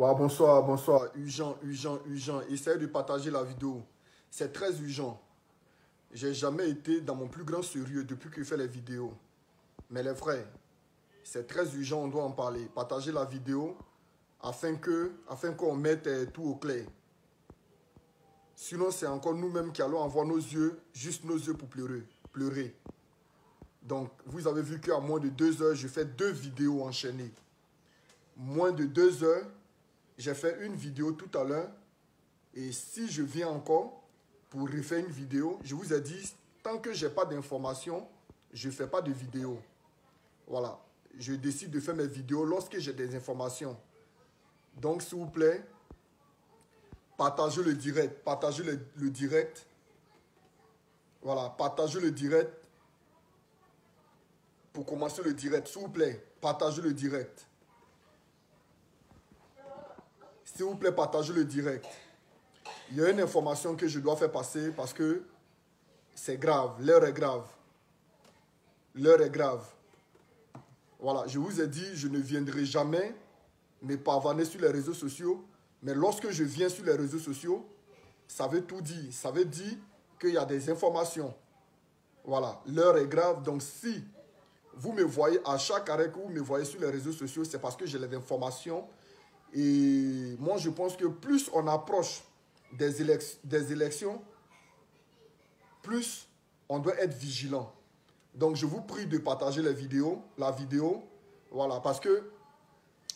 Ouais, bonsoir, bonsoir. Urgent, urgent, urgent. Essayez de partager la vidéo. C'est très urgent. J'ai jamais été dans mon plus grand sérieux depuis que je fais les vidéos. Mais les frères, c'est très urgent, on doit en parler. Partagez la vidéo afin qu'on mette tout au clair. Sinon, c'est encore nous-mêmes qui allons avoir nos yeux, juste nos yeux pour pleurer. Donc, vous avez vu qu'à moins de 2 heures, je fais 2 vidéos enchaînées. Moins de 2 heures, j'ai fait une vidéo tout à l'heure. Et si je viens encore pour refaire une vidéo, je vous ai dit, tant que je n'ai pas d'informations, je ne fais pas de vidéo. Voilà. Je décide de faire mes vidéos lorsque j'ai des informations. Donc, s'il vous plaît, partagez le direct. Partagez le direct. Voilà. Partagez le direct. Pour commencer le direct, s'il vous plaît, partagez le direct. S'il vous plaît, partagez le direct. Il y a une information que je dois faire passer parce que c'est grave. L'heure est grave. L'heure est grave. Voilà, je vous ai dit, je ne viendrai jamais me pavaner sur les réseaux sociaux. Mais lorsque je viens sur les réseaux sociaux, ça veut tout dire. Ça veut dire qu'il y a des informations. Voilà, l'heure est grave. Donc si vous me voyez à chaque arrêt que vous me voyez sur les réseaux sociaux, c'est parce que j'ai les informations. Et moi, je pense que plus on approche des élections, plus on doit être vigilant. Donc, je vous prie de partager la vidéo, voilà, parce que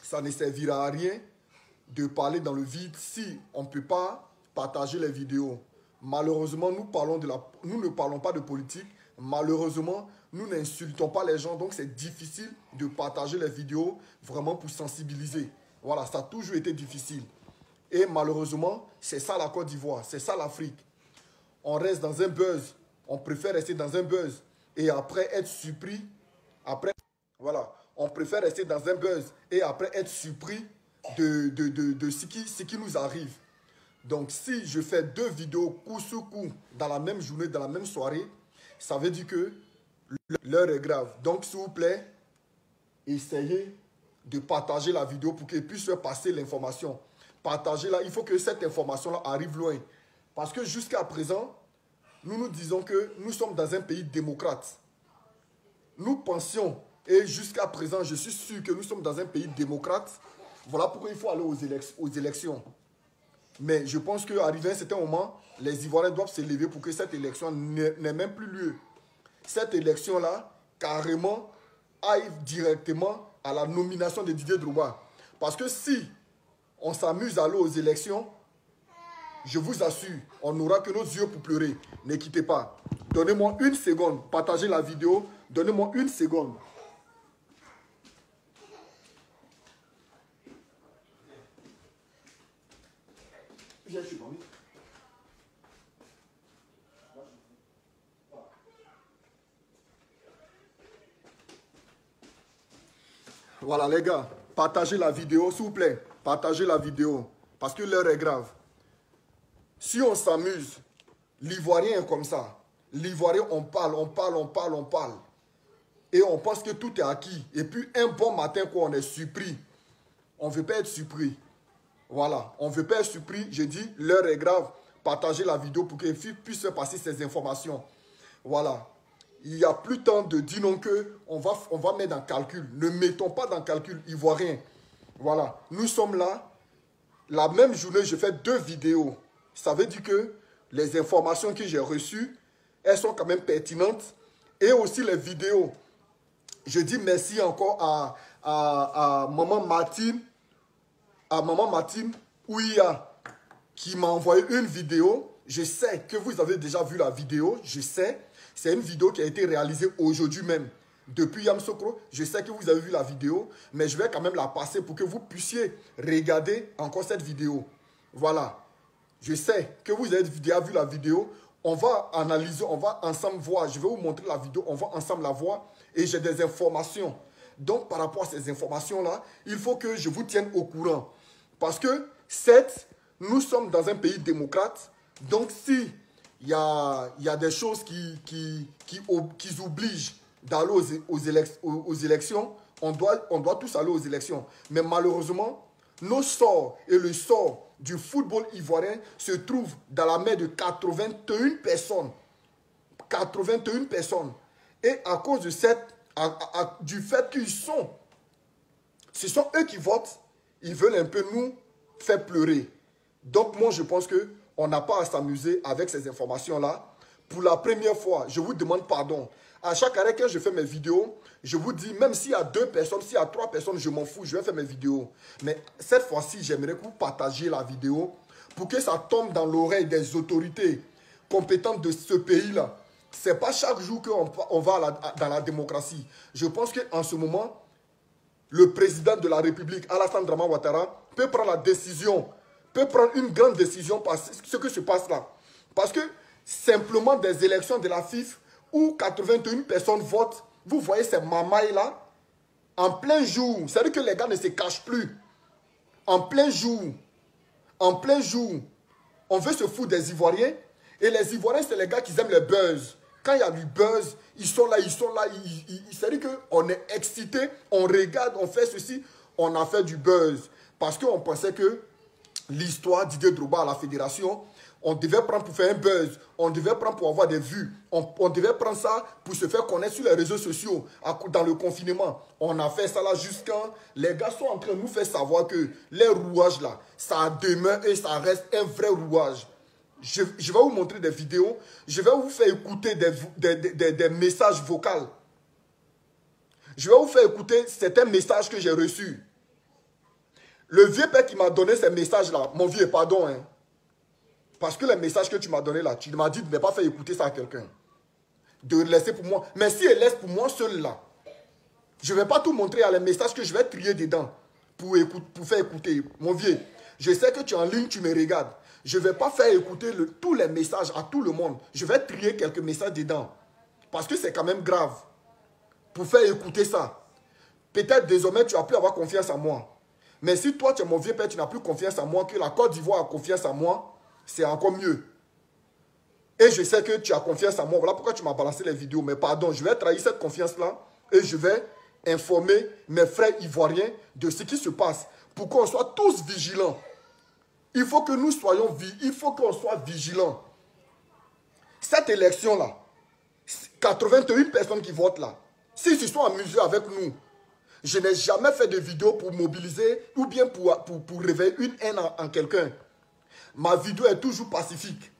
ça ne servira à rien de parler dans le vide si on ne peut pas partager les vidéos. Malheureusement, nous ne parlons pas de politique. Malheureusement, nous n'insultons pas les gens. Donc, c'est difficile de partager les vidéos vraiment pour sensibiliser. Voilà, ça a toujours été difficile. Et malheureusement, c'est ça la Côte d'Ivoire, c'est ça l'Afrique. On reste dans un buzz. On préfère rester dans un buzz et après être surpris. Voilà, on préfère rester dans un buzz et après être surpris de ce qui nous arrive. Donc, si je fais 2 vidéos coup sur coup dans la même journée, dans la même soirée, ça veut dire que l'heure est grave. Donc, s'il vous plaît, essayez de partager la vidéo pour qu'elle puisse faire passer l'information. Partagez-la. Il faut que cette information-là arrive loin. Parce que jusqu'à présent, nous nous disons que nous sommes dans un pays démocrate. Nous pensions, et jusqu'à présent, je suis sûr que nous sommes dans un pays démocrate. Voilà pourquoi il faut aller aux élections. Mais je pense qu'arrivé à un certain moment, les Ivoiriens doivent se lever pour que cette élection n'ait même plus lieu. Cette élection-là, carrément, aille directement à la nomination de Didier Drogba. Parce que si on s'amuse à aller aux élections, je vous assure, on n'aura que nos yeux pour pleurer. Ne quittez pas. Donnez-moi 1 seconde. Partagez la vidéo. Donnez-moi 1 seconde. Voilà les gars, partagez la vidéo s'il vous plaît. Partagez la vidéo parce que l'heure est grave. Si on s'amuse, l'Ivoirien est comme ça. L'Ivoirien, on parle. Et on pense que tout est acquis. Et puis un bon matin, on est surpris. On ne veut pas être surpris. Voilà, on ne veut pas être surpris. Je dis, l'heure est grave. Partagez la vidéo pour que les filles puissent passer ces informations. Voilà. Il n'y a plus temps de dire non que on va mettre dans le calcul. Ne mettons pas dans le calcul ivoirien. Voilà. Nous sommes là. La même journée, je fais 2 vidéos. Ça veut dire que les informations que j'ai reçues, elles sont quand même pertinentes. Et aussi les vidéos. Je dis merci encore à Maman Martine. À Maman Martine Ouya qui m'a envoyé une vidéo. Je sais que vous avez déjà vu la vidéo. Je sais. C'est une vidéo qui a été réalisée aujourd'hui même. Depuis Yamoussoukro, je sais que vous avez vu la vidéo. Mais je vais quand même la passer pour que vous puissiez regarder encore cette vidéo. Voilà. Je sais que vous avez déjà vu la vidéo. On va analyser, on va ensemble voir. Je vais vous montrer la vidéo. On va ensemble la voir. Et j'ai des informations. Donc, par rapport à ces informations-là, il faut que je vous tienne au courant. Parce que, certes, nous sommes dans un pays démocrate. Donc, si il y a des choses qui obligent d'aller aux élections, on doit tous aller aux élections. Mais malheureusement, nos sorts et le sort du football ivoirien se trouvent dans la main de 81 personnes. 81 personnes. Et à cause de du fait qu'ils sont, ce sont eux qui votent, ils veulent un peu nous faire pleurer. Donc moi je pense qu'on n'a pas à s'amuser avec ces informations-là. Pour la première fois, je vous demande pardon. À chaque année, quand je fais mes vidéos, je vous dis, même s'il y a 2 personnes, s'il y a 3 personnes, je m'en fous, je vais faire mes vidéos. Mais cette fois-ci, j'aimerais que vous partagiez la vidéo pour que ça tombe dans l'oreille des autorités compétentes de ce pays-là. Ce n'est pas chaque jour qu'on va dans la démocratie. Je pense qu'en ce moment, le président de la République, Alassane Draman Ouattara, peut prendre la décision, peut prendre une grande décision par ce que se passe là. Parce que simplement des élections de la FIFA où 81 personnes votent, vous voyez ces mamailles-là, en plein jour, c'est-à-dire que les gars ne se cachent plus. En plein jour, on veut se foutre des Ivoiriens. Et les Ivoiriens, c'est les gars qui aiment le buzz. Quand il y a du buzz, ils sont là. C'est-à-dire qu'on est excité, on regarde, on fait ceci, on a fait du buzz. Parce qu'on pensait que l'histoire Didier Drogba à la fédération, on devait prendre pour faire un buzz, on devait prendre pour avoir des vues, on devait prendre ça pour se faire connaître sur les réseaux sociaux, dans le confinement. On a fait ça là jusqu'à... Les gars sont en train de nous faire savoir que les rouages là, ça demeure et ça reste un vrai rouage. Je vais vous montrer des vidéos, je vais vous faire écouter des messages vocaux. Je vais vous faire écouter certains messages que j'ai reçus. Le vieux père qui m'a donné ces messages-là, mon vieux, pardon, hein. Parce que les messages que tu m'as donnés là, tu m'as dit de ne pas faire écouter ça à quelqu'un. De laisser pour moi. Mais si elle laisse pour moi seul là, je ne vais pas tout montrer à les messages que je vais trier dedans pour faire écouter. Mon vieux, je sais que tu es en ligne, tu me regardes. Je ne vais pas faire écouter tous les messages à tout le monde. Je vais trier quelques messages dedans. Parce que c'est quand même grave. Pour faire écouter ça. Peut-être désormais tu as pu avoir confiance en moi. Mais si toi tu es mon vieux père, tu n'as plus confiance en moi, que la Côte d'Ivoire a confiance en moi, c'est encore mieux. Et je sais que tu as confiance en moi. Voilà pourquoi tu m'as balancé les vidéos. Mais pardon, je vais trahir cette confiance-là. Et je vais informer mes frères ivoiriens de ce qui se passe. Pour qu'on soit tous vigilants. Il faut que nous soyons il faut qu'on soit vigilants. Cette élection-là, 81 personnes qui votent là, s'ils se sont amusés avec nous, je n'ai jamais fait de vidéo pour mobiliser ou bien pour réveiller une haine en quelqu'un. Ma vidéo est toujours pacifique.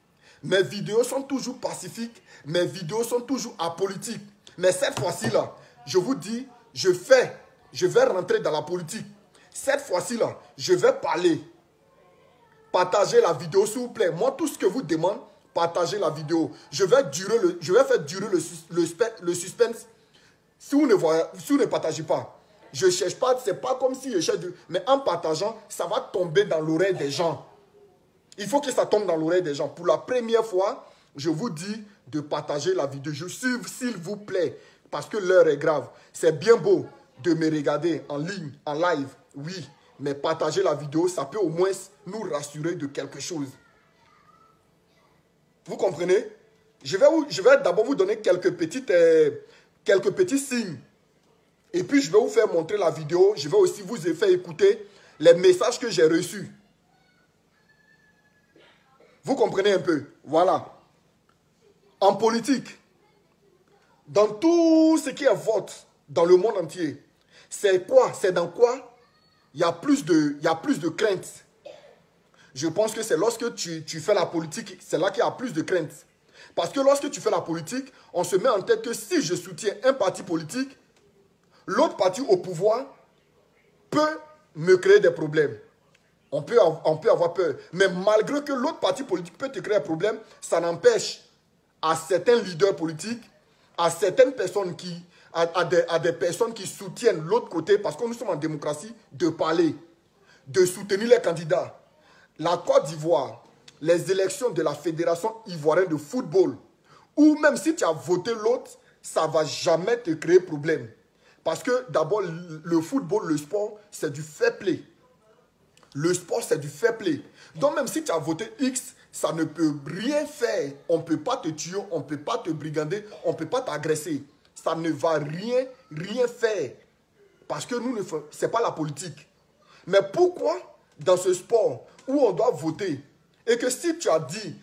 Mes vidéos sont toujours pacifiques. Mes vidéos sont toujours apolitiques. Mais cette fois-ci là, je vous dis, je vais rentrer dans la politique. Cette fois-ci là, je vais parler. Partagez la vidéo s'il vous plaît. Moi, tout ce que vous demande, partagez la vidéo. Je vais faire durer le suspense. Si vous ne partagez pas, je ne cherche pas, c'est pas comme si je cherche mais en partageant, ça va tomber dans l'oreille des gens. Il faut que ça tombe dans l'oreille des gens. Pour la première fois, je vous dis de partager la vidéo. S'il vous plaît, parce que l'heure est grave. C'est bien beau de me regarder en ligne, en live, oui. Mais partager la vidéo, ça peut au moins nous rassurer de quelque chose. Vous comprenez? Je vais d'abord vous donner quelques petits signes. Et puis, je vais vous faire montrer la vidéo. Je vais aussi vous faire écouter les messages que j'ai reçus. Vous comprenez un peu? Voilà. En politique, dans tout ce qui est vote dans le monde entier, c'est quoi? C'est dans quoi il y a plus de crainte. Je pense que c'est lorsque tu fais la politique, c'est là qu'il y a plus de crainte. Parce que lorsque tu fais la politique, on se met en tête que si je soutiens un parti politique, l'autre parti au pouvoir peut me créer des problèmes. On peut avoir peur. Mais malgré que l'autre parti politique peut te créer un problème, ça n'empêche à certains leaders politiques, à certaines personnes à des personnes qui soutiennent l'autre côté, parce que nous sommes en démocratie, de parler, de soutenir les candidats. La Côte d'Ivoire, les élections de la Fédération ivoirienne de football, ou même si tu as voté l'autre, ça ne va jamais te créer problème. Parce que d'abord, le football, le sport, c'est du fair play. Le sport, c'est du fair play. Donc même si tu as voté X, ça ne peut rien faire. On ne peut pas te tuer, on ne peut pas te brigander, on ne peut pas t'agresser. Ça ne va rien faire. Parce que nous, ce n'est pas la politique. Mais pourquoi dans ce sport où on doit voter et que si tu as dit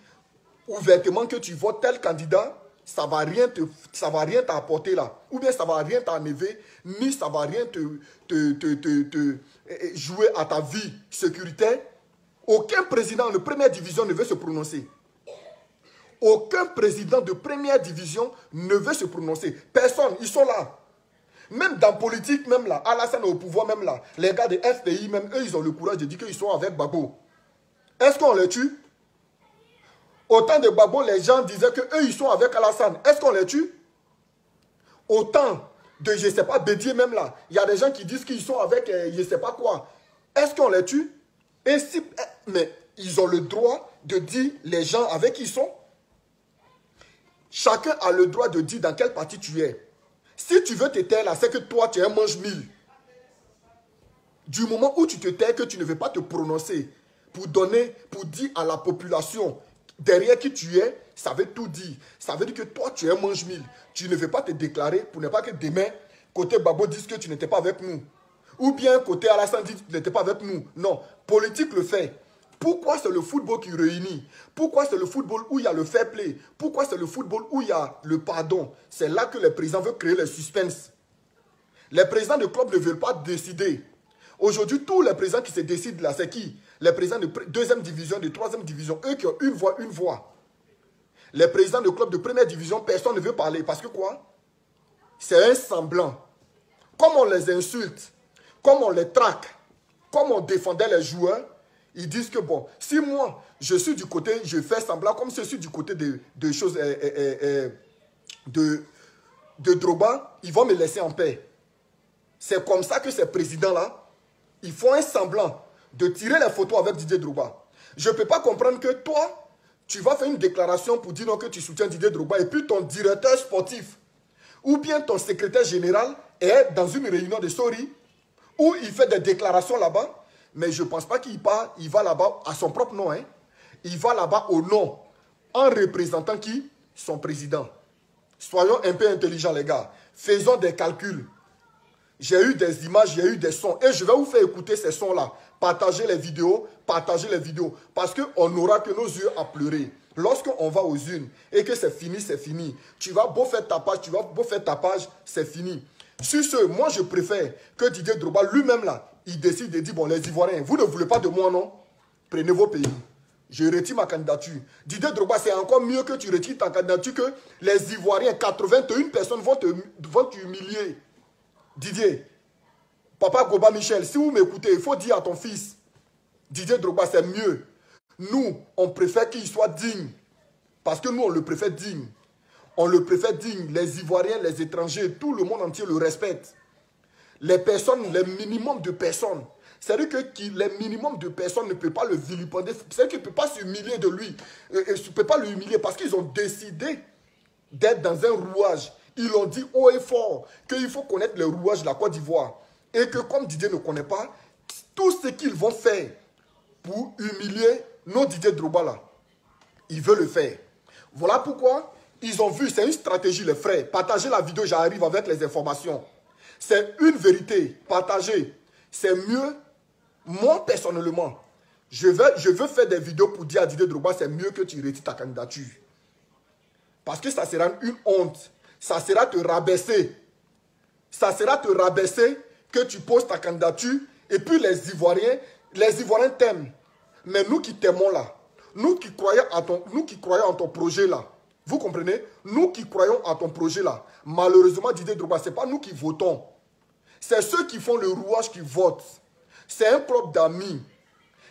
ouvertement que tu votes tel candidat, ça va rien t'apporter là. Ou bien ça va rien t'enlever, ni ça va rien te jouer à ta vie sécuritaire. Aucun président de première division ne veut se prononcer. Aucun président de première division ne veut se prononcer. Personne, ils sont là. Même dans politique, même là, Alassane au pouvoir, même là, les gars de FPI, même eux, ils ont le courage de dire qu'ils sont avec Gbagbo. Est-ce qu'on les tue? Autant de Gbagbo, les gens disaient qu'eux, ils sont avec Alassane. Est-ce qu'on les tue? Autant de, je ne sais pas, Bédier même là. Il y a des gens qui disent qu'ils sont avec, je ne sais pas quoi. Est-ce qu'on les tue? Et si, mais ils ont le droit de dire les gens avec qui ils sont. Chacun a le droit de dire dans quel parti tu es. Si tu veux te taire là, c'est que toi, tu es un mange-mille. Du moment où tu te tais, que tu ne veux pas te prononcer pour donner, pour dire à la population derrière qui tu es, ça veut tout dire. Ça veut dire que toi, tu es un mange-mille. Tu ne veux pas te déclarer pour ne pas que demain, côté Gbagbo dise que tu n'étais pas avec nous. Ou bien côté Alassane dit que tu n'étais pas avec nous. Non, politique le fait. Pourquoi c'est le football qui réunit? Pourquoi c'est le football où il y a le fair play? Pourquoi c'est le football où il y a le pardon? C'est là que les présidents veulent créer le suspense. Les présidents de club ne veulent pas décider. Aujourd'hui, tous les présidents qui se décident là, c'est qui? Les présidents de deuxième division, de troisième division, eux qui ont une voix, une voix. Les présidents de club de première division, personne ne veut parler. Parce que quoi? C'est un semblant. Comme on les insulte, comme on les traque, comme on défendait les joueurs, ils disent que bon, si moi, je suis du côté, je fais semblant, comme je suis du côté de choses, de Drogba, ils vont me laisser en paix. C'est comme ça que ces présidents-là, ils font un semblant de tirer les photos avec Didier Drogba. Je ne peux pas comprendre que toi, tu vas faire une déclaration pour dire non, que tu soutiens Didier Drogba et puis ton directeur sportif ou bien ton secrétaire général est dans une réunion de Sori où il fait des déclarations là-bas. Mais je ne pense pas qu'il va là-bas à son propre nom. Hein. Il va là-bas au nom, en représentant qui? Son président. Soyons un peu intelligents, les gars. Faisons des calculs. J'ai eu des images, j'ai eu des sons. Et je vais vous faire écouter ces sons-là. Partagez les vidéos, partagez les vidéos. Parce qu'on n'aura que nos yeux à pleurer. Lorsqu'on va aux unes et que c'est fini, c'est fini. Tu vas beau faire ta page, c'est fini. Sur ce, moi je préfère que Didier Drogba lui-même là, il décide de dire, bon les Ivoiriens, vous ne voulez pas de moi non? Prenez vos pays. Je retire ma candidature. Didier Drogba, c'est encore mieux que tu retires ta candidature que les Ivoiriens, 81 personnes vont t'humilier. Didier, Papa Goba Michel, si vous m'écoutez, il faut dire à ton fils, Didier Drogba, c'est mieux. Nous, on préfère qu'il soit digne. Parce que nous, on le préfère digne. On le préfère digne. Les Ivoiriens, les étrangers, tout le monde entier le respecte. Les personnes, les minimums de personnes. C'est-à-dire que les minimums de personnes ne peuvent pas le vilipender. C'est-à-dire qu'ils ne peuvent pas s'humilier de lui. Ils ne peuvent pas l'humilier parce qu'ils ont décidé d'être dans un rouage. Ils ont dit haut et fort qu'il faut connaître le rouage de la Côte d'Ivoire. Et que comme Didier ne connaît pas, tout ce qu'ils vont faire pour humilier nos Didier Drogba là, ils veulent le faire. Voilà pourquoi ils ont vu, c'est une stratégie les frères. Partagez la vidéo, j'arrive avec les informations. C'est une vérité, partagez. C'est mieux, moi personnellement, je veux faire des vidéos pour dire à Didier Drogba, c'est mieux que tu retires ta candidature. Parce que ça sera une honte. Ça sera te rabaisser. Ça sera te rabaisser que tu poses ta candidature et puis les Ivoiriens t'aiment. Mais nous qui t'aimons là, nous qui croyons en ton projet là, vous comprenez? Nous qui croyons en ton projet là, malheureusement Didier Drogba, ce n'est pas nous qui votons. C'est ceux qui font le rouage qui votent. C'est un club d'amis.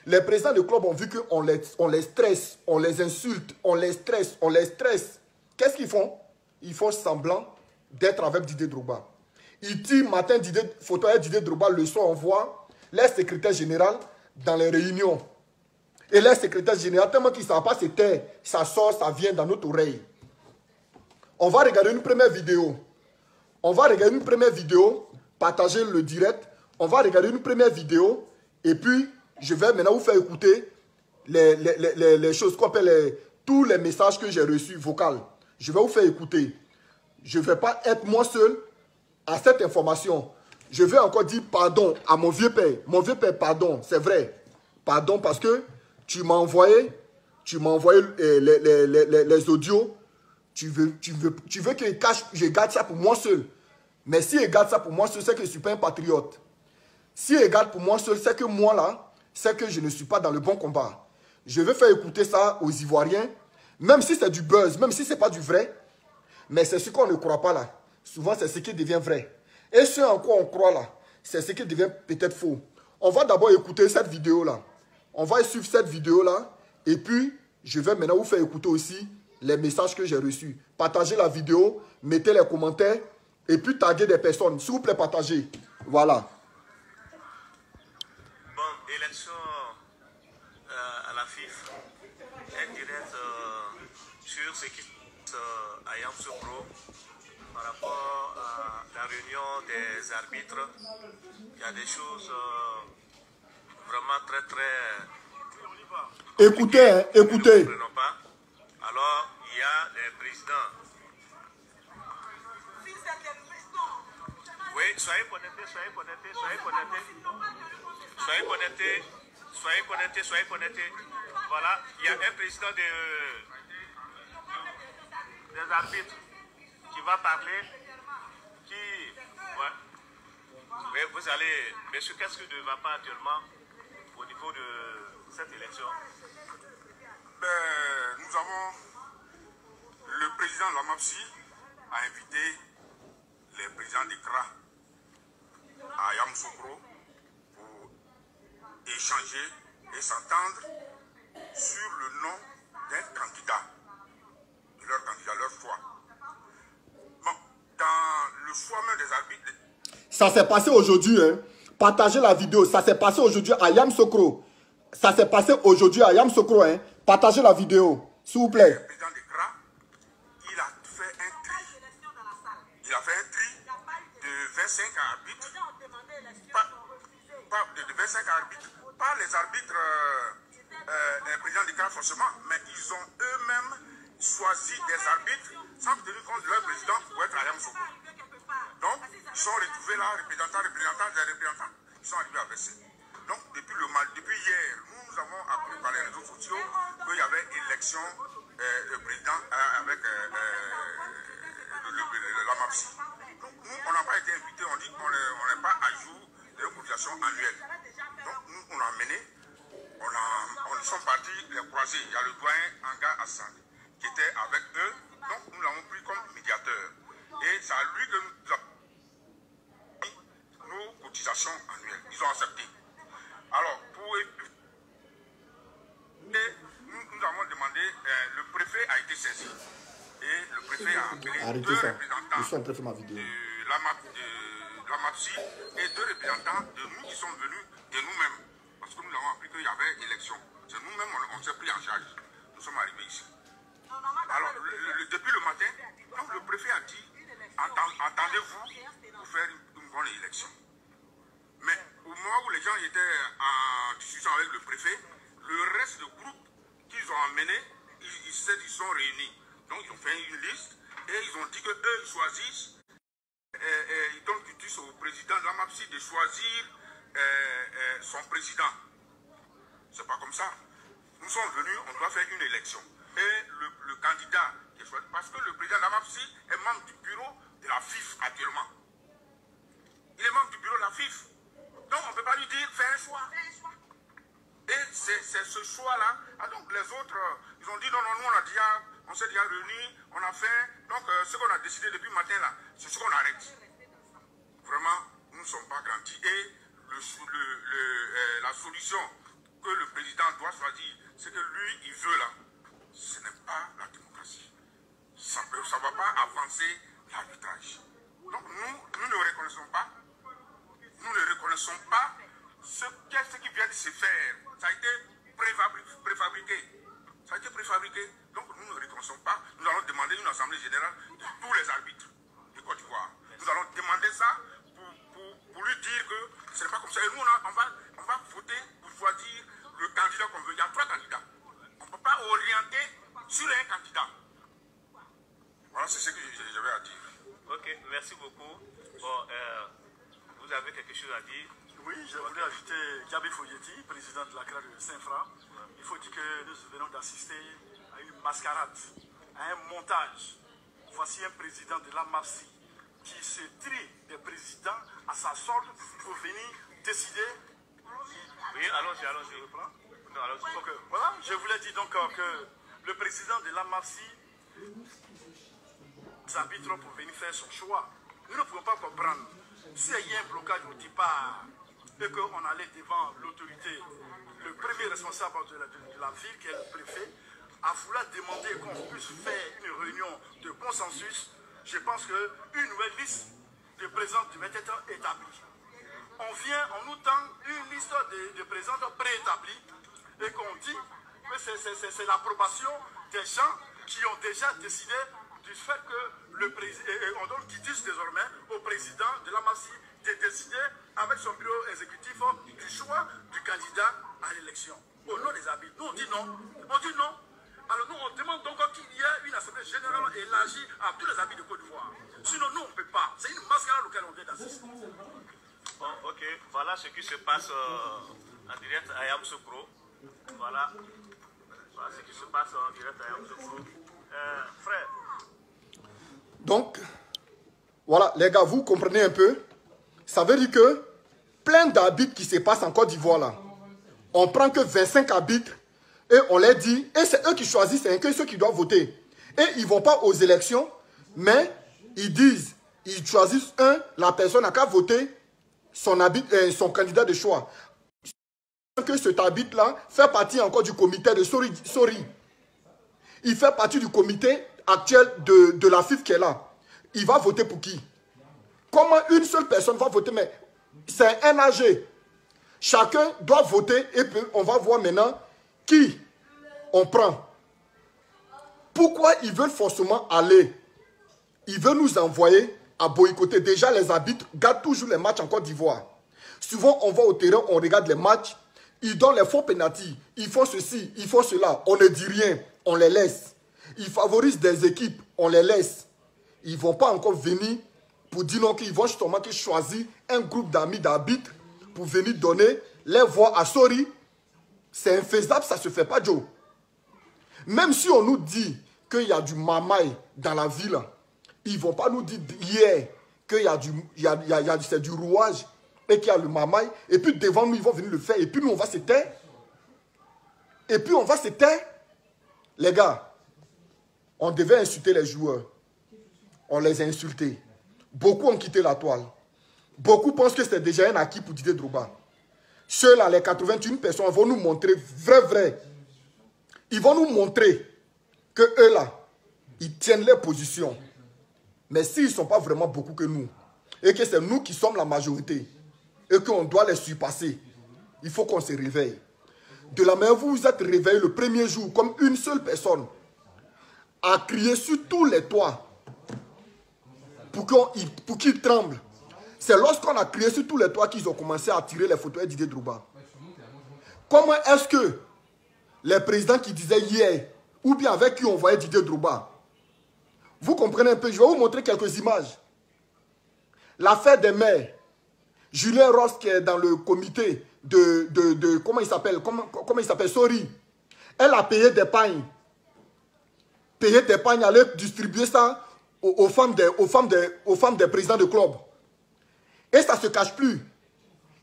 Les présidents de club ont vu qu'on les stresse, on les insulte, on les stresse. Qu'est-ce qu'ils font? Ils font semblant d'être avec Didier Drogba. Ils tirent matin photo avec Didier Drogba, le soir on voit les secrétaires généraux dans les réunions. Et les secrétaires généraux, tellement qu'ils ne savent pas se taire, ça sort, ça vient dans notre oreille. On va regarder une première vidéo. Partager le direct. On va regarder une première vidéo. Et puis, je vais maintenant vous faire écouter les choses qu'on appelle tous les messages que j'ai reçus vocaux. Je vais vous faire écouter. Je ne vais pas être moi seul à cette information. Je vais encore dire pardon à mon vieux père. Mon vieux père, pardon, c'est vrai. Pardon, parce que tu m'as envoyé les audios. Tu veux que je garde ça pour moi seul. Mais si je garde ça pour moi seul, c'est que je ne suis pas un patriote. Si je garde pour moi seul, c'est que moi là, c'est que je ne suis pas dans le bon combat. Je veux faire écouter ça aux Ivoiriens, même si c'est du buzz, même si ce n'est pas du vrai. Mais c'est ce qu'on ne croit pas là. Souvent, c'est ce qui devient vrai. Et ce en quoi on croit là, c'est ce qui devient peut-être faux. On va d'abord écouter cette vidéo là. On va suivre cette vidéo là. Et puis, je vais maintenant vous faire écouter aussi les messages que j'ai reçus. Partagez la vidéo, mettez les commentaires et puis taguez des personnes. S'il vous plaît, partagez. Voilà. Bon, élection à la FIF. Elle dirait sur ce qui se passe à Yamoussoukro par rapport à la réunion des arbitres. Il y a des choses vraiment très Écoutez, hein, écoutez. Alors, il y a les présidents. Oui, soyez connectés, soyez connectés, soyez connectés. Soyez connectés, soyez connectés, soyez connectés. Voilà, il y a un président des arbitres qui va parler, qui... Ouais. Mais vous allez... Monsieur, qu'est-ce qui ne va pas actuellement au niveau de cette élection? Nous avons... Le président de la MAPSI a invité les présidents des CRA à Yamoussoukro pour échanger et s'entendre sur le nom d'un candidat, de leur candidat, leur choix. Bon, dans le choix même des arbitres... Ça s'est passé aujourd'hui, hein. Partagez la vidéo. Ça s'est passé aujourd'hui à Yamoussoukro. Ça s'est passé aujourd'hui à Yamoussoukro, hein. Partagez la vidéo, s'il vous plaît. Le président des CRA, il a fait un tri. Il a fait un tri de 25 arbitres. De 25 arbitres. Pas les arbitres présidents des CRA forcément, mais ils ont eux-mêmes choisi des arbitres sans tenir compte de leur président pour être à Yamoussoukro. Donc, ils sont retrouvés là, représentants, ils sont arrivés à verser. Donc, depuis hier, nous avons appris par les réseaux sociaux qu'il y avait élection de président avec la MAPSI. Donc, nous, on n'a pas été invités, on dit qu'on n'est pas à jour de cotisation annuelle. Donc, nous, on a mené, on sont partis les croiser. Il y a le doyen Anga Hassan qui était avec eux. Donc, nous l'avons pris comme médiateur. Et c'est à lui que nous avons mis nos cotisations annuelles. Ils ont accepté. Alors, nous avons demandé, le préfet a été saisi. Et le préfet a appelé deux représentants de la MAPSI et deux représentants de nous qui sont venus de nous-mêmes. Parce que nous avons appris qu'il y avait élection. C'est nous-mêmes, on s'est pris en charge. Nous sommes arrivés ici. Alors, depuis le matin, donc le préfet a dit, attendez-vous pour faire une bonne élection. Mais au moment où les gens étaient en discussion avec le préfet, le reste du groupe qu'ils ont emmené, ils sont réunis. Donc ils ont fait une liste et ils ont dit qu'eux, ils choisissent, ils donnent justice au président de la MAPSI de choisir son président. C'est pas comme ça. Nous sommes venus, on doit faire une élection. Et le candidat qui est choisi, parce que le président de la MAPSI est membre du bureau de la FIF actuellement. Il est membre du bureau de la FIF. Donc on ne peut pas lui dire fais un choix. Et c'est ce choix-là. Ah, donc les autres, ils ont dit non, nous on s'est déjà réunis, on a fait. Donc ce qu'on a décidé depuis le matin là, c'est ce qu'on arrête. Vraiment, nous ne sommes pas grandis. Et la solution que le président doit choisir, c'est que lui, il veut là. Ce n'est pas la démocratie. Ça ne va pas avancer l'arbitrage. Donc nous ne reconnaissons pas. Nous ne reconnaissons pas ce qui vient de se faire. Ça a été préfabriqué. Ça a été préfabriqué. Donc nous ne reconnaissons pas. Nous allons demander une assemblée générale de tous les arbitres de Côte d'Ivoire. Nous allons demander ça pour lui dire que ce n'est pas comme ça. Et nous, on va voter pour choisir le candidat qu'on veut. Il y a 3 candidats. On ne peut pas orienter sur un candidat. Voilà, c'est ce que j'avais à dire. Ok, merci beaucoup. Bon, vous vous avez quelque chose à dire? Oui, je voulais ajouter Gabi Foyeti, président de la CRA de Saint-Fra. Il faut dire que nous venons d'assister à une mascarade, à un montage. Voici un président de la MAPSI qui se trie des présidents à sa sorte pour venir décider. Oui, allons-y, allons-y. Donc, voilà, je voulais dire donc que le président de la MAPSI s'arbitre pour venir faire son choix. Nous ne pouvons pas comprendre. S'il y a un blocage au départ et qu'on allait devant l'autorité, le premier responsable de la ville, qui est le préfet, a voulu demander qu'on puisse faire une réunion de consensus, je pense qu'une nouvelle liste de présidents devait être établie. On nous tend une liste de présidents préétablis et qu'on dit que c'est l'approbation des gens qui ont déjà décidé du fait que le président, on donne qui disent désormais au président de la MAPSI de décider avec son bureau exécutif du choix du candidat à l'élection. Au nom des habits, nous on dit non. On dit non. Alors nous on demande donc qu'il y ait une assemblée générale élargie à tous les habits de Côte d'Ivoire. Sinon nous on ne peut pas. C'est une mascarade auquel on vient d'assister. Bon, ok, voilà ce qui se passe en direct à Yamoussoukro. Voilà ce qui se passe en direct à Yamoussoukro. Frère. Donc, voilà, les gars, vous comprenez un peu? Ça veut dire que plein d'arbitres qui se passent en Côte d'Ivoire là, on prend que 25 arbitres et on les dit, et c'est eux qui choisissent, c'est que ceux qui doivent voter. Et ils ne vont pas aux élections, mais ils disent, ils choisissent la personne à qui voter son candidat de choix. Que cet arbitre-là fait partie encore du comité de Sori. Il fait partie du comité actuel de la FIF qui est là. Il va voter pour qui? Comment une seule personne va voter? Mais c'est un AG. Chacun doit voter et puis on va voir maintenant qui on prend. Pourquoi ils veulent forcément aller? Ils veulent nous envoyer à boycotter. Déjà, les arbitres gardent toujours les matchs en Côte d'Ivoire. Souvent, on va au terrain, on regarde les matchs. Ils donnent les faux pénaltys. Ils font ceci, ils font cela. On ne dit rien. On les laisse. Ils favorisent des équipes. On les laisse. Ils ne vont pas encore venir pour dire non qu'ils vont justement choisir un groupe d'amis d'arbitres pour venir donner les voix à Sori. C'est infaisable, ça ne se fait pas, Joe. Même si on nous dit qu'il y a du mamaï dans la ville, ils ne vont pas nous dire hier qu'il y a du rouage et qu'il y a le mamaï. Et puis devant nous, ils vont venir le faire. Et puis nous, on va se taire. Et puis on va se taire. Les gars, on devait insulter les joueurs. On les a insultés. Beaucoup ont quitté la toile. Beaucoup pensent que c'est déjà un acquis pour Didier Drogba. Ceux-là, les 81 personnes, vont nous montrer vrai. Ils vont nous montrer que eux-là, ils tiennent leur position. Mais s'ils ne sont pas vraiment beaucoup que nous, et que c'est nous qui sommes la majorité, et qu'on doit les surpasser, il faut qu'on se réveille. De la manière où vous êtes réveillés le premier jour, comme une seule personne, à crier sur tous les toits, pour qu'ils tremblent. C'est lorsqu'on a crié sur tous les toits qu'ils ont commencé à tirer les photos de Didier Drogba. Comment est-ce que les présidents qui disaient hier, ou bien avec qui on voyait Didier Drogba, vous comprenez un peu, je vais vous montrer quelques images. L'affaire des maires, Julien Ross qui est dans le comité de comment il s'appelle, Sori, elle a payé des pagnes. Elle allait distribuer ça aux femmes des présidents de club. Et ça ne se cache plus.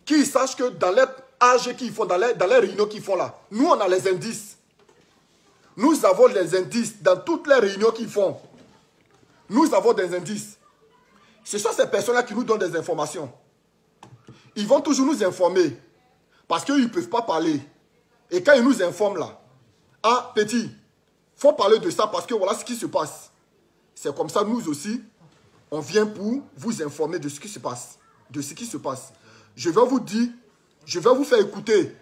Qu'ils sachent que dans les AG qu'ils font, dans les réunions qu'ils font là, nous on a les indices. Nous avons les indices dans toutes les réunions qu'ils font. Nous avons des indices. Ce sont ces personnes-là qui nous donnent des informations. Ils vont toujours nous informer. Parce qu'ils ne peuvent pas parler. Et quand ils nous informent là, ah petit, il faut parler de ça parce que voilà ce qui se passe. C'est comme ça, nous aussi, on vient pour vous informer de ce qui se passe. Je vais vous dire, je vais vous faire écouter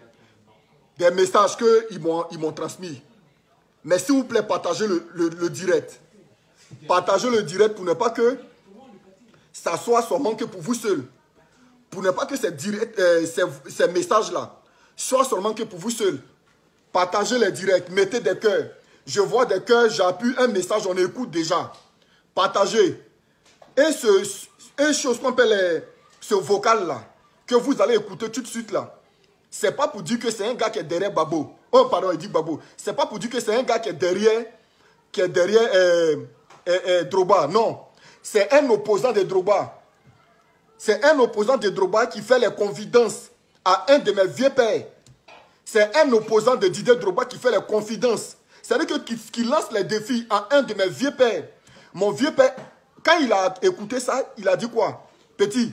des messages qu'ils m'ont transmis. Mais s'il vous plaît, partagez le direct. Partagez le direct pour ne pas que ça soit seulement que pour vous seul. Pour ne pas que ces messages-là soient seulement que pour vous seul. Partagez les directs, mettez des cœurs. Je vois des cœurs, j'appuie un message, on écoute déjà. Partagez. Et chose qu'on appelle ce vocal-là, que vous allez écouter tout de suite là, c'est pas pour dire que c'est un gars qui est derrière Babo. Oh, pardon, il dit Babo. C'est pas pour dire que c'est un gars qui est derrière Drogba. Non. C'est un opposant de Drogba. C'est un opposant de Drogba qui fait les confidences à un de mes vieux pères. C'est un opposant de Didier Drogba qui fait les confidences. C'est-à-dire qu'il lance les défis à un de mes vieux pères. Mon vieux père, quand il a écouté ça, il a dit quoi? Petit,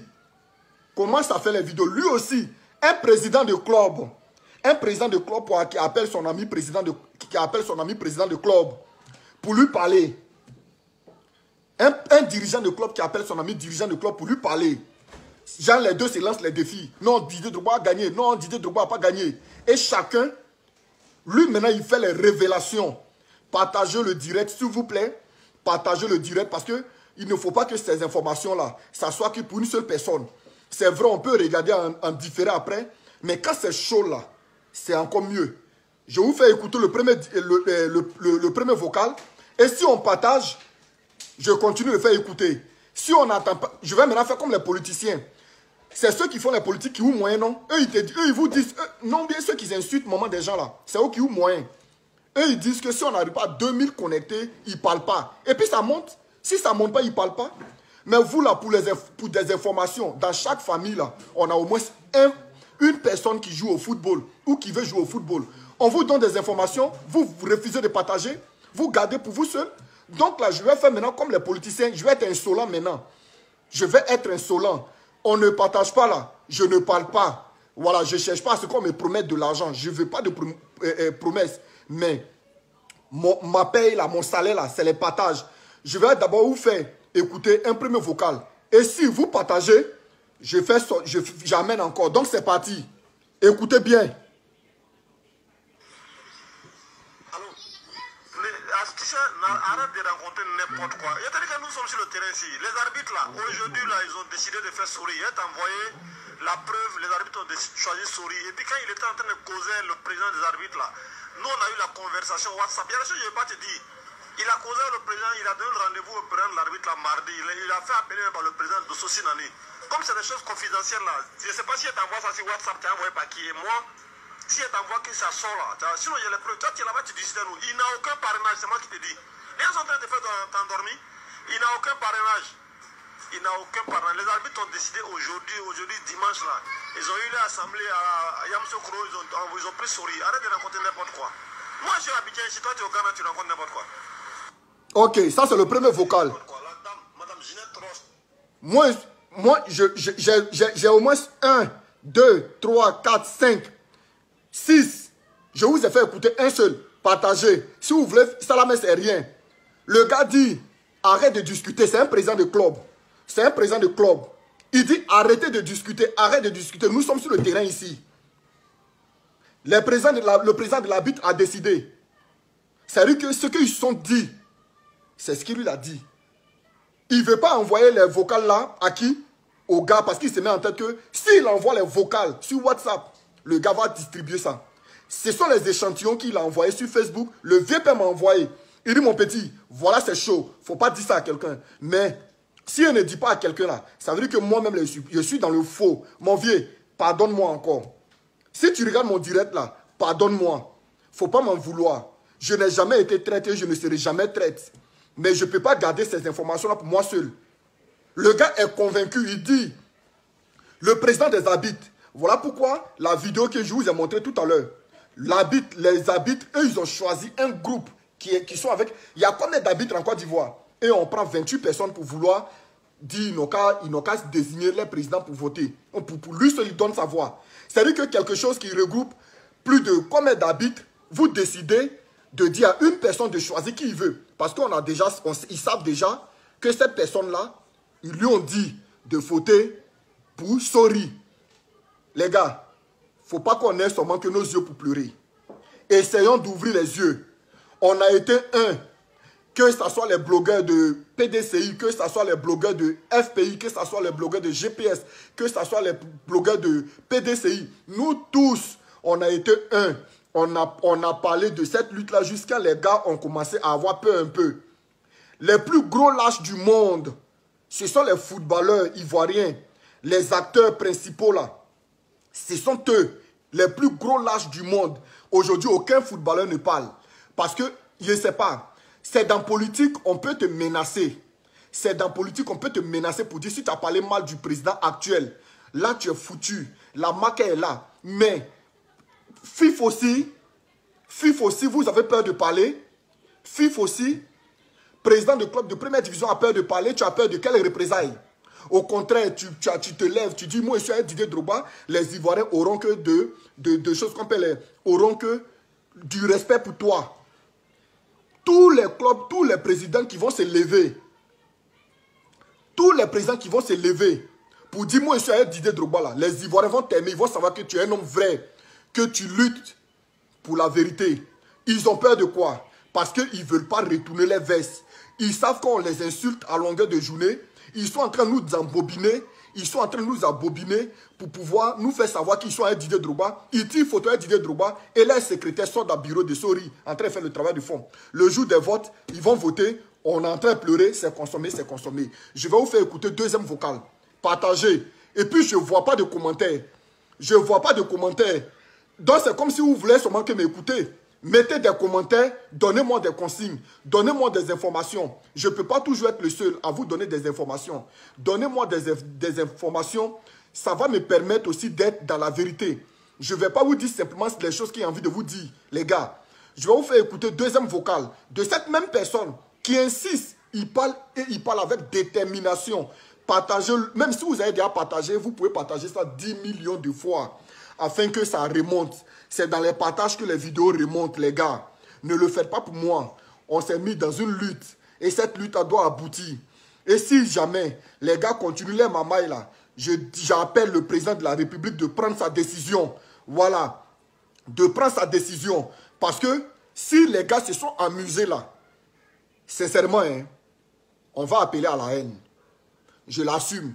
comment ça fait les vidéos? Lui aussi, un président de club qui appelle son ami président de club pour lui parler. Un dirigeant de club qui appelle son ami dirigeant de club pour lui parler. Genre les deux se lancent les défis. Non, Didier Drogba a gagné. Non, Didier Drogba n'a pas gagné. Et chacun, lui maintenant, il fait les révélations. Partagez le direct, s'il vous plaît. Partagez le direct parce que il ne faut pas que ces informations-là, ça soit que pour une seule personne. C'est vrai, on peut regarder en différé après. Mais quand c'est chaud là, c'est encore mieux. Je vous fais écouter le premier vocal. Et si on partage, je continue de faire écouter. Si on n'entend pas, je vais maintenant faire comme les politiciens. C'est ceux qui font les politiques qui ont moyen, non? Eux, ils vous disent, non bien ceux qui insultent moment des gens là. C'est eux qui ont moyen. Eux, ils disent que si on n'arrive pas à 2000 connectés, ils ne parlent pas. Et puis ça monte. Si ça ne monte pas, ils ne parlent pas. Mais vous là, pour des informations, dans chaque famille là, on a au moins une personne qui joue au football ou qui veut jouer au football. On vous donne des informations, vous refusez de partager, vous gardez pour vous seul. Donc là, je vais faire maintenant comme les politiciens, je vais être insolent maintenant. Je vais être insolent. On ne partage pas là, je ne parle pas. Voilà, je ne cherche pas à ce qu'on me promette de l'argent. Je ne veux pas de promesses. Mais ma paye là, mon salaire là, c'est les partages. Je vais d'abord vous faire écouter un premier vocal. Et si vous partagez, j'amène encore. Donc c'est parti. Écoutez bien. Arrête de rencontrer n'importe quoi. Il y a que nous sommes sur le terrain ici. Les arbitres là, aujourd'hui là, ils ont décidé de faire sourire. Ils ont envoyé la preuve, les arbitres ont choisi sourire. Et puis quand il était en train de causer le président des arbitres là, nous on a eu la conversation WhatsApp. Il y a des choses que je ne vais pas te dire. Il a causé le président, il a donné le rendez-vous au président de l'arbitre là mardi. Il a fait appeler par le président de Sosinani. Comme c'est des choses confidentielles là, je ne sais pas si elle t'envoie ça sur WhatsApp, tu as envoyé par qui. Et moi, si elle t'envoie que ça sort là, sinon il y a les preuves. Toi tu es là-bas, tu dis nous. Il n'a aucun parrainage, c'est moi qui te dis. Les gens sont en train de te faire t'endormir. Il n'a aucun parrainage. Il n'a aucun parrainage. Les arbitres ont décidé aujourd'hui dimanche là. Ils ont eu l'assemblée à Yamoussoukro, ils ont pris souris. Arrête de rencontrer n'importe quoi. Moi je suis à Abidjan ici, toi tu es au Ghana, tu rencontres n'importe quoi. Ok, ça c'est le premier vocal. Madame Ginette Ross. Moi j'ai au moins 1, 2, 3, 4, 5, 6. Je vous ai fait écouter un seul. Partagez. Si vous voulez, ça là, mais c'est rien. Le gars dit, arrête de discuter. C'est un président de club. C'est un président de club. Il dit, arrêtez de discuter. Arrête de discuter. Nous sommes sur le terrain ici. Le président de l'arbitre a décidé. C'est-à-dire que ce qu'ils se sont dit, c'est ce qu'il lui a dit. Il ne veut pas envoyer les vocals là, à qui? Au gars, parce qu'il se met en tête que s'il envoie les vocals sur WhatsApp, le gars va distribuer ça. Ce sont les échantillons qu'il a envoyés sur Facebook. Le vieux père m'a envoyé. Il dit, mon petit, voilà, c'est chaud. Il ne faut pas dire ça à quelqu'un. Mais si il ne dit pas à quelqu'un là, ça veut dire que moi-même, je suis dans le faux. Mon vieux, pardonne-moi encore. Si tu regardes mon direct là, pardonne-moi. Il ne faut pas m'en vouloir. Je n'ai jamais été traité, je ne serai jamais traité. Mais je ne peux pas garder ces informations-là pour moi seul. Le gars est convaincu, il dit, le président des arbitres, voilà pourquoi la vidéo que je vous ai montrée tout à l'heure, les arbitres, eux, ils ont choisi un groupe qui sont avec... Il y a combien d'arbitres en Côte d'Ivoire? Et on prend 28 personnes pour vouloir dire, ils n'ont qu'à désigner les présidents pour voter. Pour lui seul, il donne sa voix. C'est-à-dire que quelque chose qui regroupe plus de combien d'arbitres, vous décidez de dire à une personne de choisir qui il veut. Parce ils savent déjà que cette personne-là, ils lui ont dit de voter pour Sori. Les gars, il ne faut pas qu'on ait seulement que nos yeux pour pleurer. Essayons d'ouvrir les yeux. On a été que ce soit les blogueurs de PDCI, que ce soit les blogueurs de FPI, que ce soit les blogueurs de GPS, que ce soit les blogueurs de PDCI. Nous tous, on a été On a parlé de cette lutte-là jusqu'à les gars ont commencé à avoir peur un peu. Les plus gros lâches du monde, ce sont les footballeurs ivoiriens. les acteurs principaux là, ce sont eux, les plus gros lâches du monde. Aujourd'hui, aucun footballeur ne parle. Parce que, je ne sais pas, c'est dans politique, on peut te menacer. C'est dans politique, on peut te menacer pour dire si tu as parlé mal du président actuel. Là, tu es foutu. La marque est là. Mais, FIF aussi, vous avez peur de parler. FIF aussi, président de club de première division a peur de parler. Tu as peur de quelle représailles? Au contraire, tu te lèves, tu dis, moi je suis un Didier Drogba, les Ivoiriens auront que de choses qu'on appelle, auront que du respect pour toi. Tous les clubs, tous les présidents qui vont se lever, pour dire, moi je suis un Didier Drogba là, les Ivoiriens vont t'aimer, ils vont savoir que tu es un homme vrai, que tu luttes pour la vérité. Ils ont peur de quoi? Parce qu'ils ne veulent pas retourner les vestes. Ils savent qu'on les insulte à longueur de journée. Ils sont en train de nous embobiner. Ils sont en train de nous embobiner pour pouvoir nous faire savoir qu'ils sont un Didier Drogba. Ils tirent photo un Didier Drogba et les secrétaires sortent dans le bureau de Sori en train de faire le travail de fond. Le jour des votes, ils vont voter. On est en train de pleurer. C'est consommé, c'est consommé. Je vais vous faire écouter deuxième vocal. Partagez. Et puis, je ne vois pas de commentaires. Je ne vois pas de commentaires. Donc, c'est comme si vous voulez seulement que m'écouter. Mettez des commentaires, donnez-moi des consignes, donnez-moi des informations. Je ne peux pas toujours être le seul à vous donner des informations. Donnez-moi des informations, ça va me permettre aussi d'être dans la vérité. Je ne vais pas vous dire simplement les choses qu'il y a envie de vous dire, les gars. Je vais vous faire écouter deuxième vocal de cette même personne qui insiste, il parle et il parle avec détermination. Partagez, même si vous avez déjà partagé, vous pouvez partager ça 10 millions de fois afin que ça remonte. C'est dans les partages que les vidéos remontent, les gars. Ne le faites pas pour moi. On s'est mis dans une lutte. Et cette lutte doit aboutir. Et si jamais les gars continuent les mamailles là, j'appelle le président de la République de prendre sa décision. Voilà. De prendre sa décision. Parce que si les gars se sont amusés là, sincèrement, hein, on va appeler à la haine. Je l'assume.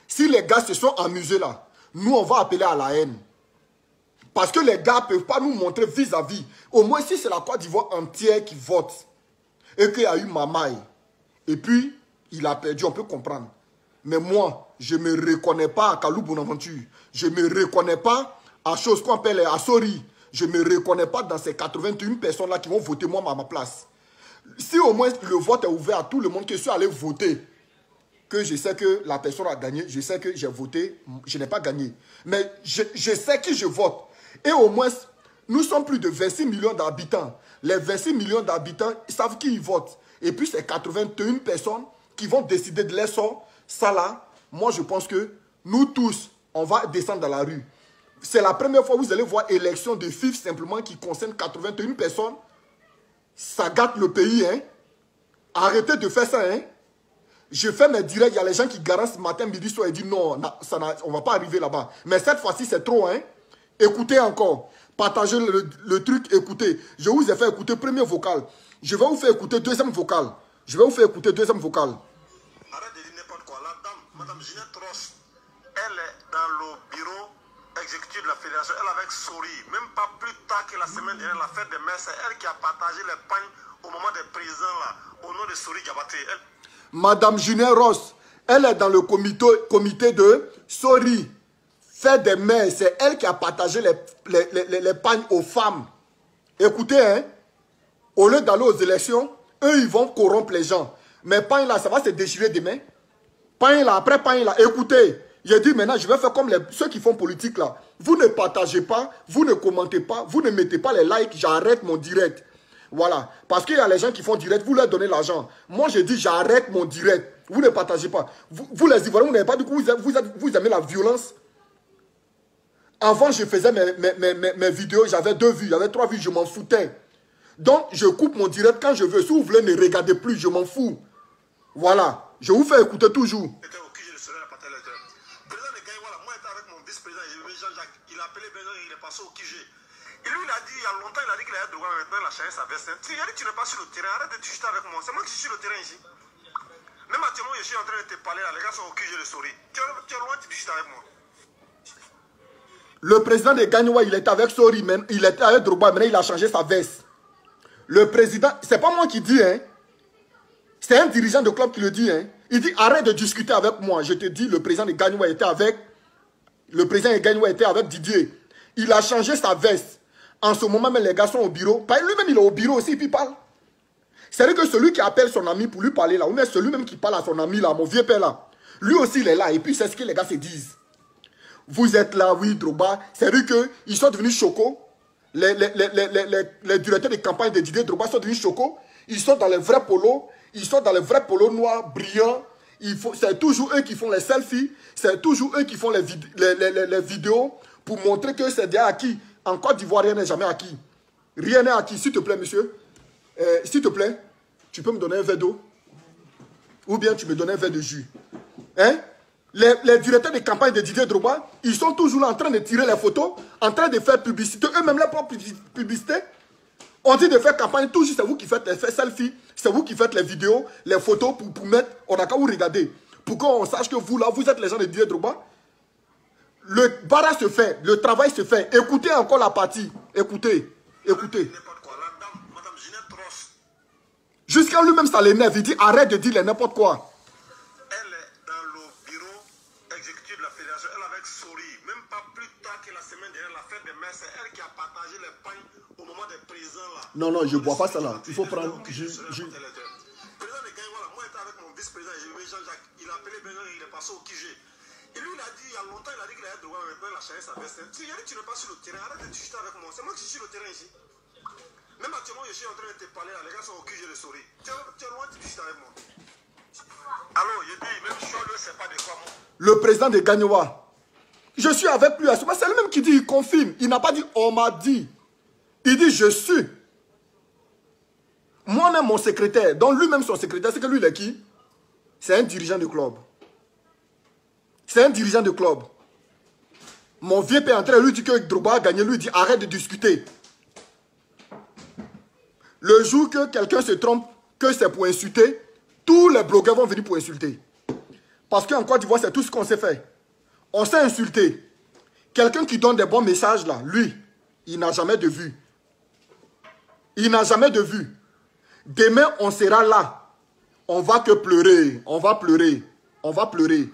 Si les gars se sont amusés là, nous on va appeler à la haine. Parce que les gars ne peuvent pas nous montrer vis-à-vis. Au moins si c'est la Côte d'Ivoire entière qui vote. Et qu'il y a eu Mamaï. Et puis, il a perdu, on peut comprendre. Mais moi, je ne me reconnais pas à Kalou Bonaventure. Je ne me reconnais pas à chose qu'on appelle à Sori. Je ne me reconnais pas dans ces 81 personnes-là qui vont voter moi à ma place. Si au moins le vote est ouvert à tout le monde que je suis allé voter, que je sais que la personne a gagné, je sais que j'ai voté, je n'ai pas gagné. Mais je sais qui je vote. Et au moins, nous sommes plus de 26 millions d'habitants. Les 26 millions d'habitants savent qui ils votent. Et puis, c'est 81 personnes qui vont décider de leur sort. Ça là, moi, je pense que nous tous, on va descendre dans la rue. C'est la première fois que vous allez voir élection de FIF simplement qui concerne 81 personnes. Ça gâte le pays, hein. Arrêtez de faire ça, hein. Je fais mes directs, il y a les gens qui garantissent matin, midi, soir et disent non, on ne va pas arriver là-bas. Mais cette fois-ci, c'est trop, hein. Écoutez encore. Partagez le truc, écoutez. Je vous ai fait écouter premier vocal. Je vais vous faire écouter deuxième vocal. Arrête de dire n'importe quoi. La dame, Madame Ginette Ross, elle est dans le bureau exécutif de la fédération. Elle avec Sori. Même pas plus tard que la semaine dernière, la fête des mères, c'est elle qui a partagé les pagnes au moment des présidents là, au nom de Sori Diabaté. Madame Ginette Ross, elle est dans le comité de Sori. Fait des mères, c'est elle qui a partagé les pagnes aux femmes. Écoutez, hein, au lieu d'aller aux élections, eux, ils vont corrompre les gens. Mais pagne là, ça va se déchirer demain. Pagne là, après pagne là, écoutez, j'ai dit maintenant, je vais faire comme ceux qui font politique là. Vous ne partagez pas, vous ne commentez pas, vous ne mettez pas les likes, j'arrête mon direct. Voilà. Parce qu'il y a les gens qui font direct, vous leur donnez l'argent. Moi, j'ai dit, j'arrête mon direct. Vous ne partagez pas. Vous les Ivoiriens, vous n'avez pas du coup, vous aimez la violence. Avant, je faisais mes vidéos, j'avais 2 vues, j'avais 3 vues, je m'en foutais. Donc, je coupe mon direct quand je veux. Si vous voulez, ne regardez plus, je m'en fous. Voilà. Je vous fais écouter toujours. Il a appelé Benoît, il est passé au QG. Et lui, il a dit, il y a longtemps, il a dit qu'il a droit maintenant, il a changé sa veste. Il a dit, tu n'es pas sur le terrain, arrête de discuter avec moi. C'est moi qui suis sur le terrain ici. Même actuellement, je suis en train de te parler, là, les gars sont au QG de Sori. Tu es loin, tu discutes avec moi. Le président de Gagnoua, il était avec Sori, il était avec Drogba, maintenant il a changé sa veste. Le président, c'est pas moi qui dis, hein. C'est un dirigeant de club qui le dit. Hein. Il dit, arrête de discuter avec moi. Je te dis, le président de Gagnoua était avec... Le président de Gagnoua était avec Didier. Il a changé sa veste. En ce moment, même les gars sont au bureau. Lui-même, il est au bureau aussi, puis il parle. C'est-à-dire que celui qui appelle son ami pour lui parler là, ou même celui-même qui parle à son ami là, mon vieux père là, lui aussi, il est là. Et puis, c'est ce que les gars se disent. Vous êtes là, oui, Drogba. C'est-à-dire qu'ils sont devenus chocos. Les directeurs de campagne de Didier Drogba sont devenus chocos. Ils sont dans les vrais polos. Ils sont dans les vrais polos noirs, brillants. C'est toujours eux qui font les selfies. C'est toujours eux qui font les vidéos pour montrer que c'est déjà acquis. En Côte d'Ivoire, rien n'est jamais acquis. Rien n'est acquis. S'il te plaît, monsieur. S'il te plaît, tu peux me donner un verre d'eau? Ou bien tu me donnes un verre de jus? Hein? Les directeurs de campagne de Didier Drogba, ils sont toujours là en train de tirer les photos, en train de faire publicité, eux-mêmes leur propre publicité. On dit de faire campagne, toujours c'est vous qui faites les selfies, c'est vous qui faites les vidéos, les photos pour mettre, on a qu'à vous regarder. Pour qu'on sache que vous là, vous êtes les gens de Didier Drogba. Le barrage se fait, le travail se fait. Écoutez encore la partie. Écoutez. Jusqu'à lui-même, ça l'énerve. Il dit arrête de dire n'importe quoi. Elle est dans le bureau exécutif de la fédération. Elle avec Sori. Même pas plus tard que la semaine dernière, la fête des mères, c'est elle qui a partagé les pagnes au moment des présents là. Non, je ne bois pas ça là. Il faut prendre. Le président de Gagnoua, moi j'étais avec mon vice-président, Jean-Jacques. Il a appelé Benjamin, il est passé au QG. Et lui, il a dit, il y a longtemps, il a dit qu'il avait droit, maintenant il a changé sa veste. Tu dis, tu n'es pas sur le terrain, arrête de discuter avec moi. C'est moi qui suis sur le terrain ici. Même actuellement, je suis en train de te parler, là, les gars sont au QG de Sori. Tu es loin, tu discutes avec moi. Alors, je dis, même Cholo ne sait pas de quoi moi. Le président de Gagnoua, je suis avec lui à ce moment. C'est lui-même qui dit, il confirme. Il n'a pas dit, on m'a dit. Il dit, je suis. Moi-même, mon secrétaire, donc lui-même son secrétaire, c'est que lui, il est qui? C'est un dirigeant du club. C'est un dirigeant de club. Mon vieux père est en train de lui dire que Drogba a gagné. Lui dit arrête de discuter. Le jour que quelqu'un se trompe, que c'est pour insulter, tous les blogueurs vont venir pour insulter. Parce qu'en Côte d'Ivoire, c'est tout ce qu'on s'est fait. On s'est insulté. Quelqu'un qui donne des bons messages là, lui, il n'a jamais de vue. Il n'a jamais de vue. Demain, on sera là. On va que pleurer. On va pleurer. On va pleurer.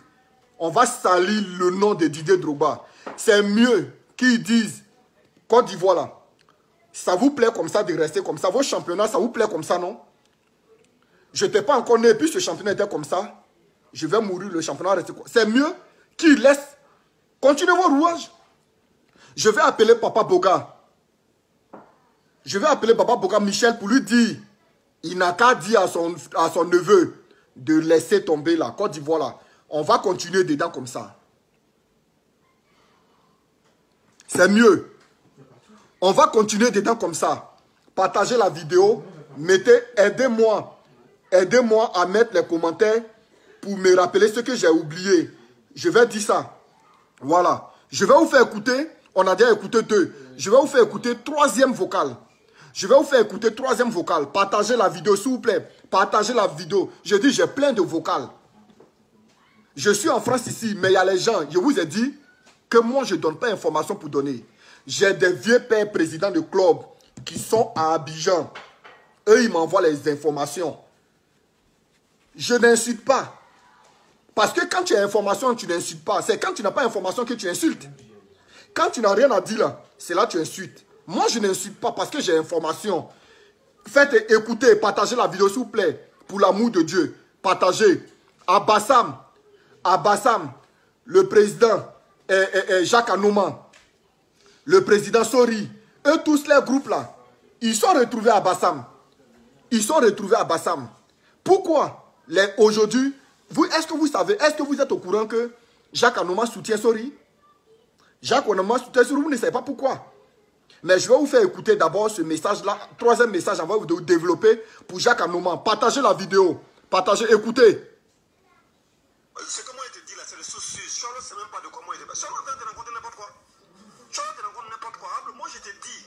On va salir le nom de Didier Drogba. C'est mieux qu'ils disent, Côte d'Ivoire là, ça vous plaît comme ça de rester comme ça? Vos championnats, ça vous plaît comme ça, non? Je n'étais pas encore né, puis ce championnat était comme ça. Je vais mourir, le championnat reste comme ça. C'est mieux qu'ils laissent continuer vos rouages. Je vais appeler Papa Boga. Je vais appeler Papa Boga Michel pour lui dire, il n'a qu'à dire à son neveu de laisser tomber la Côte d'Ivoire là. On va continuer dedans comme ça. C'est mieux. On va continuer dedans comme ça. Partagez la vidéo. Mettez, aidez-moi. Aidez-moi à mettre les commentaires pour me rappeler ce que j'ai oublié. Je vais dire ça. Voilà. Je vais vous faire écouter. On a déjà écouté 2. Je vais vous faire écouter 3e vocal. Je vais vous faire écouter 3e vocal. Partagez la vidéo, s'il vous plaît. Partagez la vidéo. Je dis, j'ai plein de vocales. Je suis en France ici, mais il y a les gens, je vous ai dit que moi, je ne donne pas d'informations pour donner. J'ai des vieux pères présidents de club qui sont à Abidjan. Eux, ils m'envoient les informations. Je n'insulte pas. Parce que quand tu as information, tu n'insultes pas. C'est quand tu n'as pas d'information que tu insultes. Quand tu n'as rien à dire là, c'est là que tu insultes. Moi, je n'insulte pas parce que j'ai information. Faites écouter, partagez la vidéo, s'il vous plaît. Pour l'amour de Dieu. Partagez. Abassam, le président Jacques Anouma, le président Sori, eux tous les groupes là, ils sont retrouvés à Bassam. Ils sont retrouvés à Bassam. Pourquoi aujourd'hui, est-ce que vous savez, est-ce que vous êtes au courant que Jacques Anouma soutient Sori? Jacques Anouma soutient Sori, vous ne savez pas pourquoi. Mais je vais vous faire écouter d'abord ce message-là, 3e message, on va vous développer pour Jacques Anouma. Partagez la vidéo, partagez, écoutez. Ce que moi je te dis là, c'est le souci. Charles ne sait même pas de comment il est. Charles est en train de raconter n'importe quoi. Charles te raconte n'importe quoi. Moi je te dis,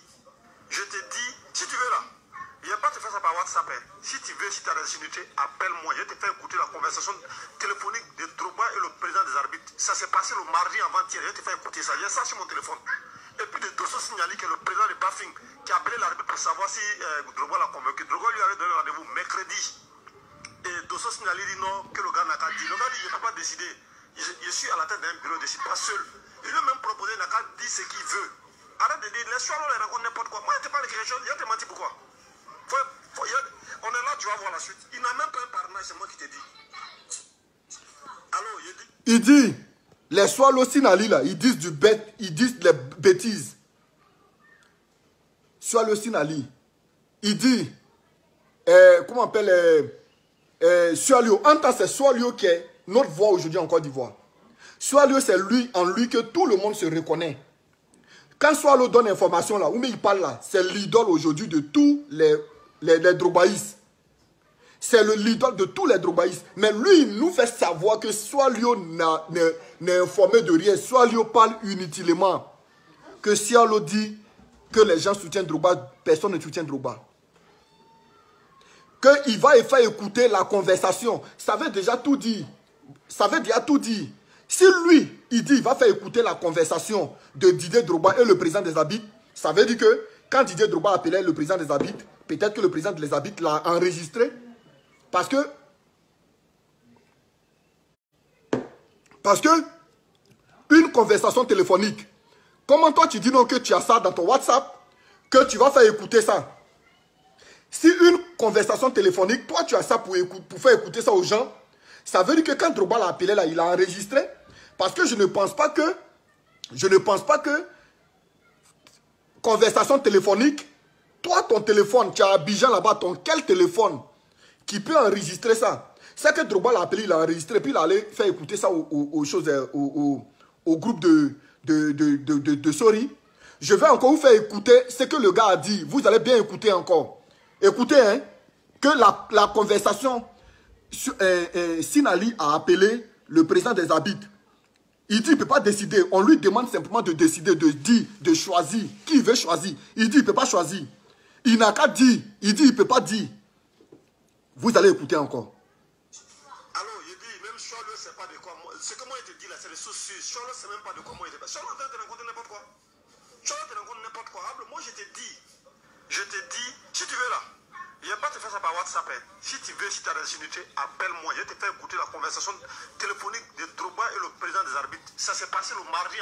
si tu veux là, il n'y a pas de faire ça par WhatsApp. Hein. Si tu veux, si tu as la dignité, appelle-moi. Je te fais écouter la conversation téléphonique de Drogba et le président des arbitres. Ça s'est passé le mardi avant-hier. Je te fais écouter ça. J'ai ça sur mon téléphone. Et puis des dossiers signalés que le président de Bafing qui a appelé l'arbitre pour savoir si Drogba l'a convaincu. Drogba lui avait donné rendez-vous mercredi. Et Dosso Sinali dit non, que le gars n'a qu'à dire. Le gars dit, je n'ai pas décidé. Je suis à la tête d'un bureau, je ne décide pas seul. Il lui a même proposé, n'a qu'à dire ce qu'il veut. Arrête de dire, laisse-toi les raconter n'importe quoi. Moi, je ne t'ai pas écrit quelque chose, il te menti pourquoi? On est là, tu vas voir la suite. Il n'a même pas un parrainage, c'est moi qui te dis. Alors, il dit, les Swallow Sinali là, ils disent ils disent les bêtises. Swallow Sinali, il dit, comment on appelle, Swallow, en tant que c'est Swallow qui est notre voix aujourd'hui en Côte d'Ivoire. Swallow, c'est lui, en lui que tout le monde se reconnaît. Quand Swallow donne information là, ou mais il parle là, c'est l'idole aujourd'hui de tous les drobaïs. C'est l'idole de tous les drobaïs. Mais lui, il nous fait savoir que Swallow n'est informé de rien. Swallow parle inutilement. Que Swallow dit que les gens soutiennent Drogba, personne ne soutient Drogba. Qu'il va faire écouter la conversation. Ça veut déjà tout dire. Ça veut déjà tout dire. Si lui, il dit qu'il va faire écouter la conversation de Didier Drogba et le président des Habites, ça veut dire que quand Didier Drogba appelait le président des Habites, peut-être que le président des Habites l'a enregistré. Parce que une conversation téléphonique, comment toi tu dis non que tu as ça dans ton WhatsApp, que tu vas faire écouter ça? Si une conversation téléphonique, toi tu as ça pour faire écouter ça aux gens, ça veut dire que quand Drogba l'a appelé là, il a enregistré. Parce que je ne pense pas que conversation téléphonique, toi ton téléphone, tu as Abidjan là-bas, quel téléphone qui peut enregistrer ça? C'est que Drogba l'a appelé, il a enregistré, puis il allait faire écouter ça au groupe de Sori. Je vais encore vous faire écouter ce que le gars a dit. Vous allez bien écouter encore. Écoutez, hein, que la conversation, Sinali a appelé le président des Habites. Il dit qu'il ne peut pas décider. On lui demande simplement de décider, de dire, de choisir. Qui veut choisir? Il dit qu'il ne peut pas choisir. Il n'a qu'à dire. Il dit qu'il ne peut pas dire. Vous allez écouter encore. Alors, il dit, même Charles ne sait pas de quoi. Ce que moi je te dis là, c'est les sources. Charles ne sait même pas de quoi moi il est. Charles ne te raconte n'importe quoi. Charles te raconte n'importe quoi. Moi je te dis, si tu veux là, il n'y a pas de faire ça par WhatsApp. Hein. Si tu veux, si tu as des unités, appelle-moi. Je te fais écouter la conversation téléphonique de Drogba et le président des Arbitres. Ça s'est passé le mardi.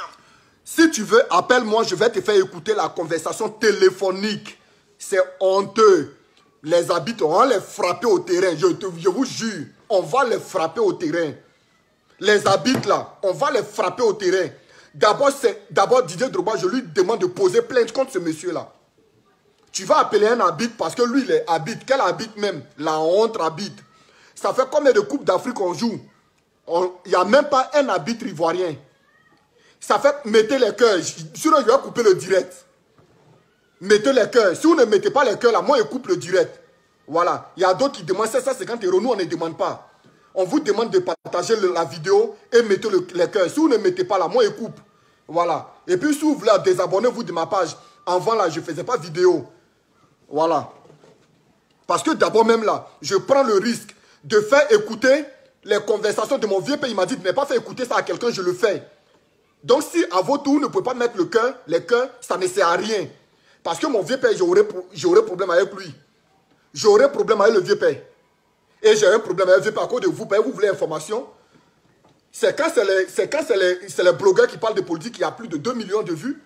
Si tu veux, appelle-moi. Je vais te faire écouter la conversation téléphonique. C'est honteux. Les Habites, on va les frapper au terrain. Je vous jure, on va les frapper au terrain. Les Habites là, on va les frapper au terrain. D'abord, Didier Drogba, je lui demande de poser plainte contre ce monsieur-là. Tu vas appeler un Habite parce que lui, il est Habite. Quel Habite même? La honte Habite. Ça fait combien de Coupes d'Afrique on joue? Il n'y a même pas un Habite ivoirien. Ça fait, mettez les cœurs. Sinon, je vais couper le direct. Mettez les cœurs. Si vous ne mettez pas les cœurs là, moi, je coupe le direct. Voilà. Il y a d'autres qui demandent 750 €. Nous, on ne demande pas. On vous demande de partager la vidéo et mettez les cœurs. Si vous ne mettez pas là, moi, je coupe. Voilà. Et puis, si vous voulez désabonnez-vous de ma page. Avant là, je ne faisais pas vidéo. Voilà. Parce que d'abord même là, je prends le risque de faire écouter les conversations de mon vieux père. Il m'a dit de ne pas faire écouter ça à quelqu'un, je le fais. Donc si à votre tour, vous ne pouvez pas mettre les cœurs, ça ne sert à rien. Parce que mon vieux père, j'aurais problème avec lui. J'aurais problème avec le vieux père. Et j'ai un problème avec le vieux père à cause de vous. Vous voulez information? C'est quand c'est les blogueurs qui parlent de politique qui a plus de 2 millions de vues.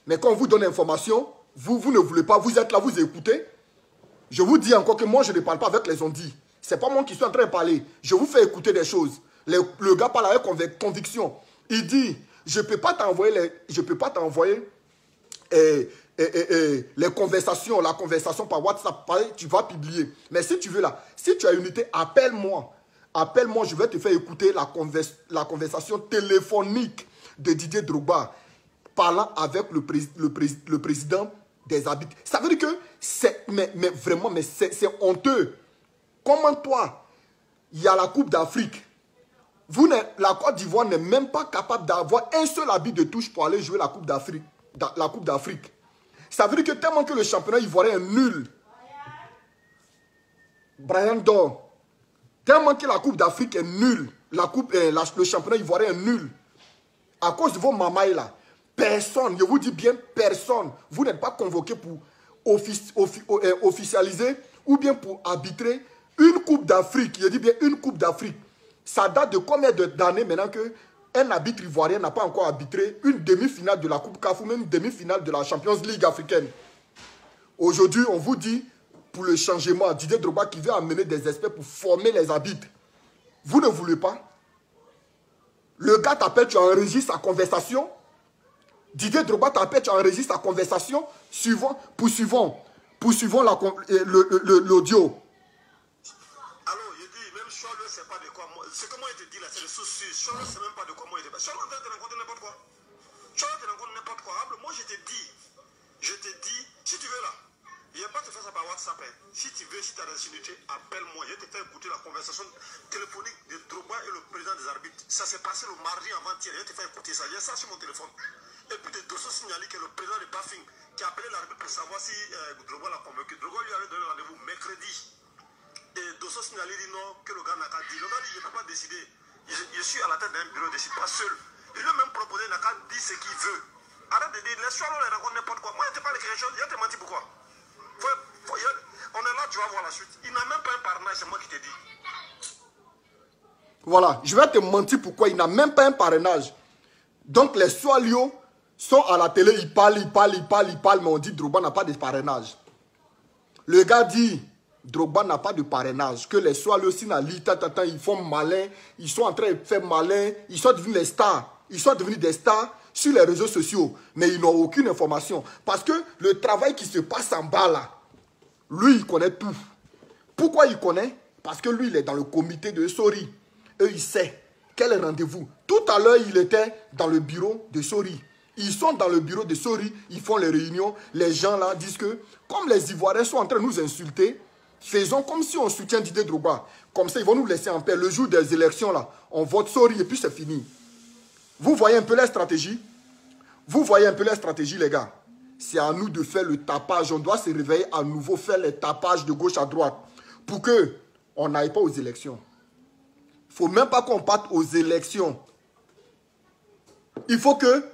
Mais quand on vous donne information, vous ne voulez pas, vous êtes là, vous écoutez. Je vous dis encore que moi, je ne parle pas avec les ondits. Ce n'est pas moi qui suis en train de parler. Je vous fais écouter des choses. Le gars parle avec conviction. Il dit, je ne peux pas t'envoyer les conversations, la conversation par WhatsApp, tu vas publier. Mais si tu veux là, si tu as une unité, appelle-moi. Appelle-moi, je vais te faire écouter la conversation téléphonique de Didier Drogba parlant avec le président des Habites. Ça veut dire que c'est honteux. Comment toi, il y a la Coupe d'Afrique. La Côte d'Ivoire n'est même pas capable d'avoir un seul habit de touche pour aller jouer la Coupe d'Afrique. La Coupe d'Afrique. Ça veut dire que tellement que le championnat ivoirien est nul. Brian Dor. Tellement que la Coupe d'Afrique est nulle. Le championnat ivoirien est nul. À cause de vos mamailles là. Personne, je vous dis bien personne. Vous n'êtes pas convoqué pour officialiser ou bien pour arbitrer Une coupe d'Afrique, je dis bien une coupe d'Afrique. Ça date de combien d'années maintenant qu'un arbitre ivoirien n'a pas encore arbitré une demi-finale de la Coupe CAF ou même une demi-finale de la Champions League africaine. Aujourd'hui, on vous dit, pour le changement, Didier Drogba qui veut amener des experts pour former les arbitres. Vous ne voulez pas? Le gars t'appelle, tu enregistres sa conversation. Didier Drogba t'appelle, tu enregistres sa conversation. Poursuivons l'audio. Alors, je dis, même Charles ne sait pas de quoi. C'est comment il te dit là, c'est le souci. Charles ne sait même pas de quoi moi il te parle. Charles te raconte n'importe quoi. Charles te raconte n'importe quoi. Moi, je te dis, si tu veux là, il n'y a pas de faire ça par WhatsApp. Hein. Si tu veux, si tu as la dignité, appelle-moi. Je te fais écouter la conversation téléphonique de Drogba et le président des arbitres. Ça s'est passé le mardi avant-hier. Je te fais écouter ça. J'ai ça sur mon téléphone. Et puis des dossiers signalés que le président de Bafing qui a appelé l'arbitre pour savoir si Drogba l'a convoqué. Drogba lui avait donné rendez-vous mercredi. Et dossier signalé dit non, que le gars n'a qu'à dire. Le gars dit, je ne peux pas décider. Je suis à la tête d'un bureau, je ne décide pas seul. Il lui a même proposé, il n'a qu'à dire ce qu'il veut. Arrête de dire, laisse-toi les raconter n'importe quoi. Moi, je ne t'ai pas quelque chose, je te menti pourquoi. On est là, tu vas voir la suite. Il n'a même pas un parrainage, c'est moi qui te dis. Voilà, je vais te mentir pourquoi il n'a même pas un parrainage. Donc les Swalio sont à la télé, ils parlent, mais on dit Drogba n'a pas de parrainage. Le gars dit, Drogba n'a pas de parrainage, que les Swalio, ils font malin, ils sont en train de faire malin, ils sont devenus des stars, ils sont devenus des stars sur les réseaux sociaux, mais ils n'ont aucune information. Parce que le travail qui se passe en bas là, lui il connaît tout. Pourquoi il connaît? Parce que lui il est dans le comité de Sori. Eux il sait quel rendez-vous. Tout à l'heure il était dans le bureau de Sori. Ils sont dans le bureau de Sori, ils font les réunions. Les gens là disent que comme les Ivoiriens sont en train de nous insulter, faisons comme si on soutient Didier Drogba. Comme ça ils vont nous laisser en paix. Le jour des élections là, on vote Sori et puis c'est fini. Vous voyez un peu la stratégie? Vous voyez un peu la stratégie, les gars? C'est à nous de faire le tapage. On doit se réveiller à nouveau, faire les tapages de gauche à droite pour qu'on n'aille pas aux élections. Il ne faut même pas qu'on parte aux élections. Il faut que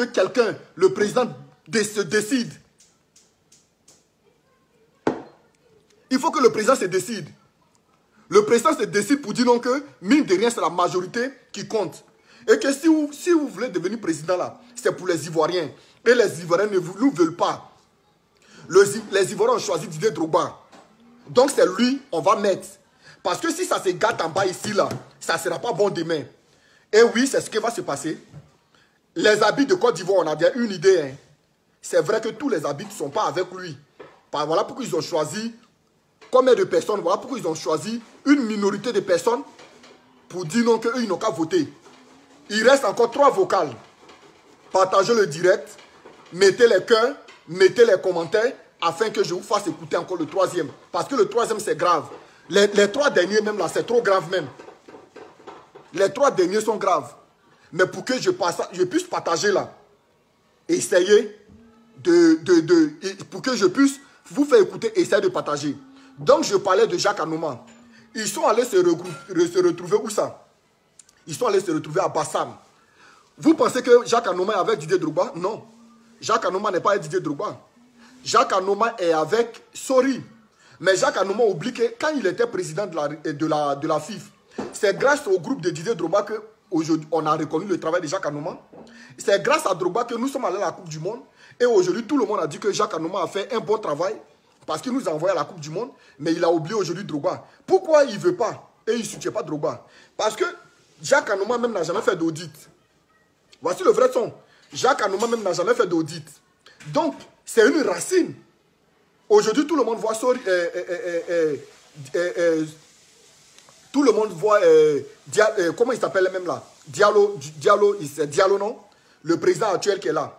quelqu'un, le président, se décide. Il faut que le président se décide. Le président se décide pour dire non que, mine de rien, c'est la majorité qui compte. Et que si vous voulez devenir président là, c'est pour les Ivoiriens. Et les Ivoiriens ne nous veulent pas. Les Ivoiriens ont choisi Didier Drogba. Donc c'est lui, on va mettre. Parce que si ça se gâte en bas ici là, ça ne sera pas bon demain. Et oui, c'est ce qui va se passer. Les habits de Côte d'Ivoire, on a bien une idée. Hein. C'est vrai que tous les habits ne sont pas avec lui. Voilà pourquoi ils ont choisi combien de personnes. Voilà pourquoi ils ont choisi une minorité de personnes pour dire non qu'eux, ils n'ont qu'à voter. Il reste encore 3 vocales. Partagez le direct, mettez les cœurs, mettez les commentaires, afin que je vous fasse écouter encore le 3e. Parce que le 3e, c'est grave. Les 3 derniers, même là, c'est trop grave même. Les 3 derniers sont graves. Mais pour que je puisse partager là, essayez pour que je puisse vous faire écouter, essayez de partager. Donc, je parlais de Jacques Anouma. Ils sont allés se retrouver où ça? Ils sont allés se retrouver à Bassam. Vous pensez que Jacques Anouma est avec Didier Drogba? Non. Jacques Anouma n'est pas avec Didier Drogba. Jacques Anouma est avec Sori. Mais Jacques Anouma oublie que quand il était président de la FIF, c'est grâce au groupe de Didier Drogba qu'on a reconnu le travail de Jacques Anouma. C'est grâce à Drogba que nous sommes allés à la Coupe du Monde. Et aujourd'hui, tout le monde a dit que Jacques Anouma a fait un bon travail parce qu'il nous a envoyé à la Coupe du Monde. Mais il a oublié aujourd'hui Drogba. Pourquoi il ne veut pas et il ne soutient pas Drogba? Parce que Jacques Anouma même n'a jamais fait d'audit. Voici le vrai son. Jacques Anouma même n'a jamais fait d'audit. Donc, c'est une racine. Aujourd'hui, tout le monde voit tout le monde voit comment il s'appelle même là? Diallo, c'est Diallo, non? Le président actuel qui est là.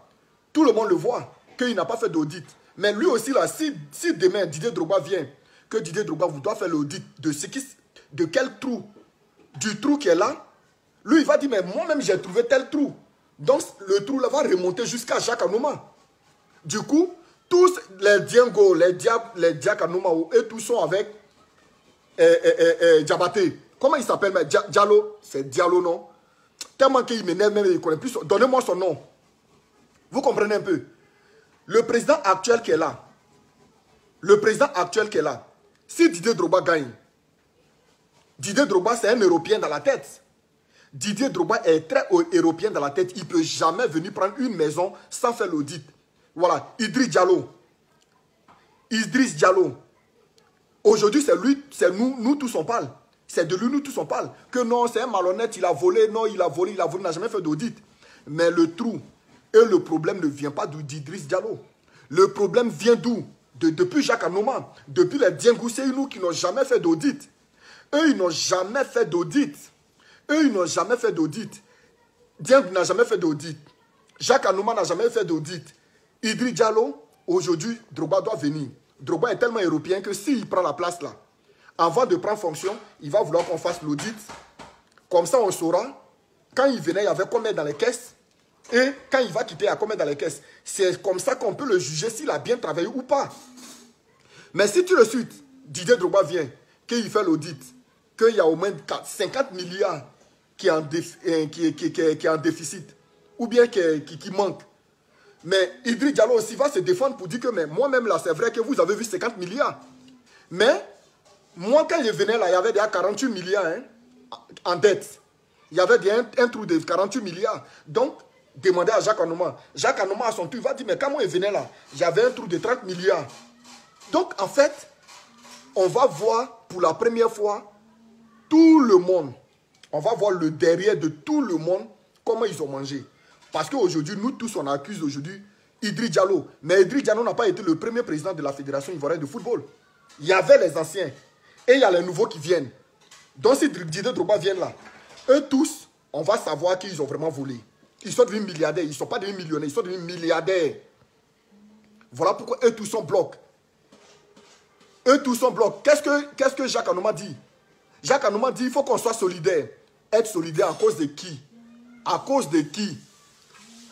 Tout le monde le voit, qu'il n'a pas fait d'audit. Mais lui aussi, là, si demain Didier Drogba vient, que Didier Drogba vous doit faire l'audit de quel trou? Du trou qui est là, lui, il va dire, mais moi-même, j'ai trouvé tel trou. Donc, le trou là va remonter jusqu'à Jacques Anouma. Du coup, tous les Diengo, les Diak Anouma, et tous sont avec Diabaté. Comment il s'appelle? Diallo, c'est Diallo, non? Tellement qu'il m'énerve, même il ne connaît plus. Donnez-moi son nom. Vous comprenez un peu? Le président actuel qui est là, Si Didier Drogba gagne, Didier Drogba, c'est un Européen dans la tête. Didier Drogba est très européen dans la tête. Il ne peut jamais venir prendre une maison sans faire l'audit. Voilà, Idriss Diallo. Idriss Diallo. Aujourd'hui, c'est lui, c'est nous tous on parle. C'est de lui, nous tous on parle. Que non, c'est un malhonnête, il a volé, non, il a volé, il n'a jamais fait d'audit. Mais le trou et le problème ne vient pas d'Idriss Diallo. Le problème vient d'où? Depuis Jacques Anouma, depuis les Diengou Seynou qui n'ont jamais fait d'audit. Eux, ils n'ont jamais fait d'audit. Eux, ils n'ont jamais fait d'audit. Dieng n'a jamais fait d'audit. Jacques Anouma n'a jamais fait d'audit. Idriss Diallo, aujourd'hui, Drogba doit venir. Drogba est tellement européen que s'il prend la place là, avant de prendre fonction, il va vouloir qu'on fasse l'audit. Comme ça, on saura. Quand il venait, il y avait combien dans les caisses. Et quand il va quitter, il y a combien dans les caisses. C'est comme ça qu'on peut le juger s'il a bien travaillé ou pas. Mais si tout de suite, Didier Drogba vient, qu'il fait l'audit, qu'il y a au moins 50 milliards qui est en déficit, ou bien qui manque. Mais Idriss Diallo aussi va se défendre pour dire que moi-même là, c'est vrai que vous avez vu 50 milliards. Mais moi, quand je venais là, il y avait déjà 48 milliards en dette. Il y avait un trou de 48 milliards. Donc, demandez à Jacques Anouma. Jacques Anouma, à son tour, va dire, mais quand moi je venais là, j'avais un trou de 30 milliards. Donc, en fait, on va voir pour la première fois tout le monde. On va voir le derrière de tout le monde, comment ils ont mangé. Parce qu'aujourd'hui, nous tous, on accuse aujourd'hui Idriss Diallo. Mais Idriss Diallo n'a pas été le premier président de la Fédération ivoirienne de football. Il y avait les anciens. Et il y a les nouveaux qui viennent. Donc si Didier Drogba vient là, eux tous, on va savoir qu'ils ont vraiment volé. Ils sont devenus milliardaires. Ils ne sont pas devenus millionnaires, ils sont devenus milliardaires. Voilà pourquoi eux tous sont blocs. Eux tous sont blocs. Qu'est-ce que Jacques Anouma dit? Jacques Anouma dit qu'il faut qu'on soit solidaire. Être solidaire à cause de qui? À cause de qui?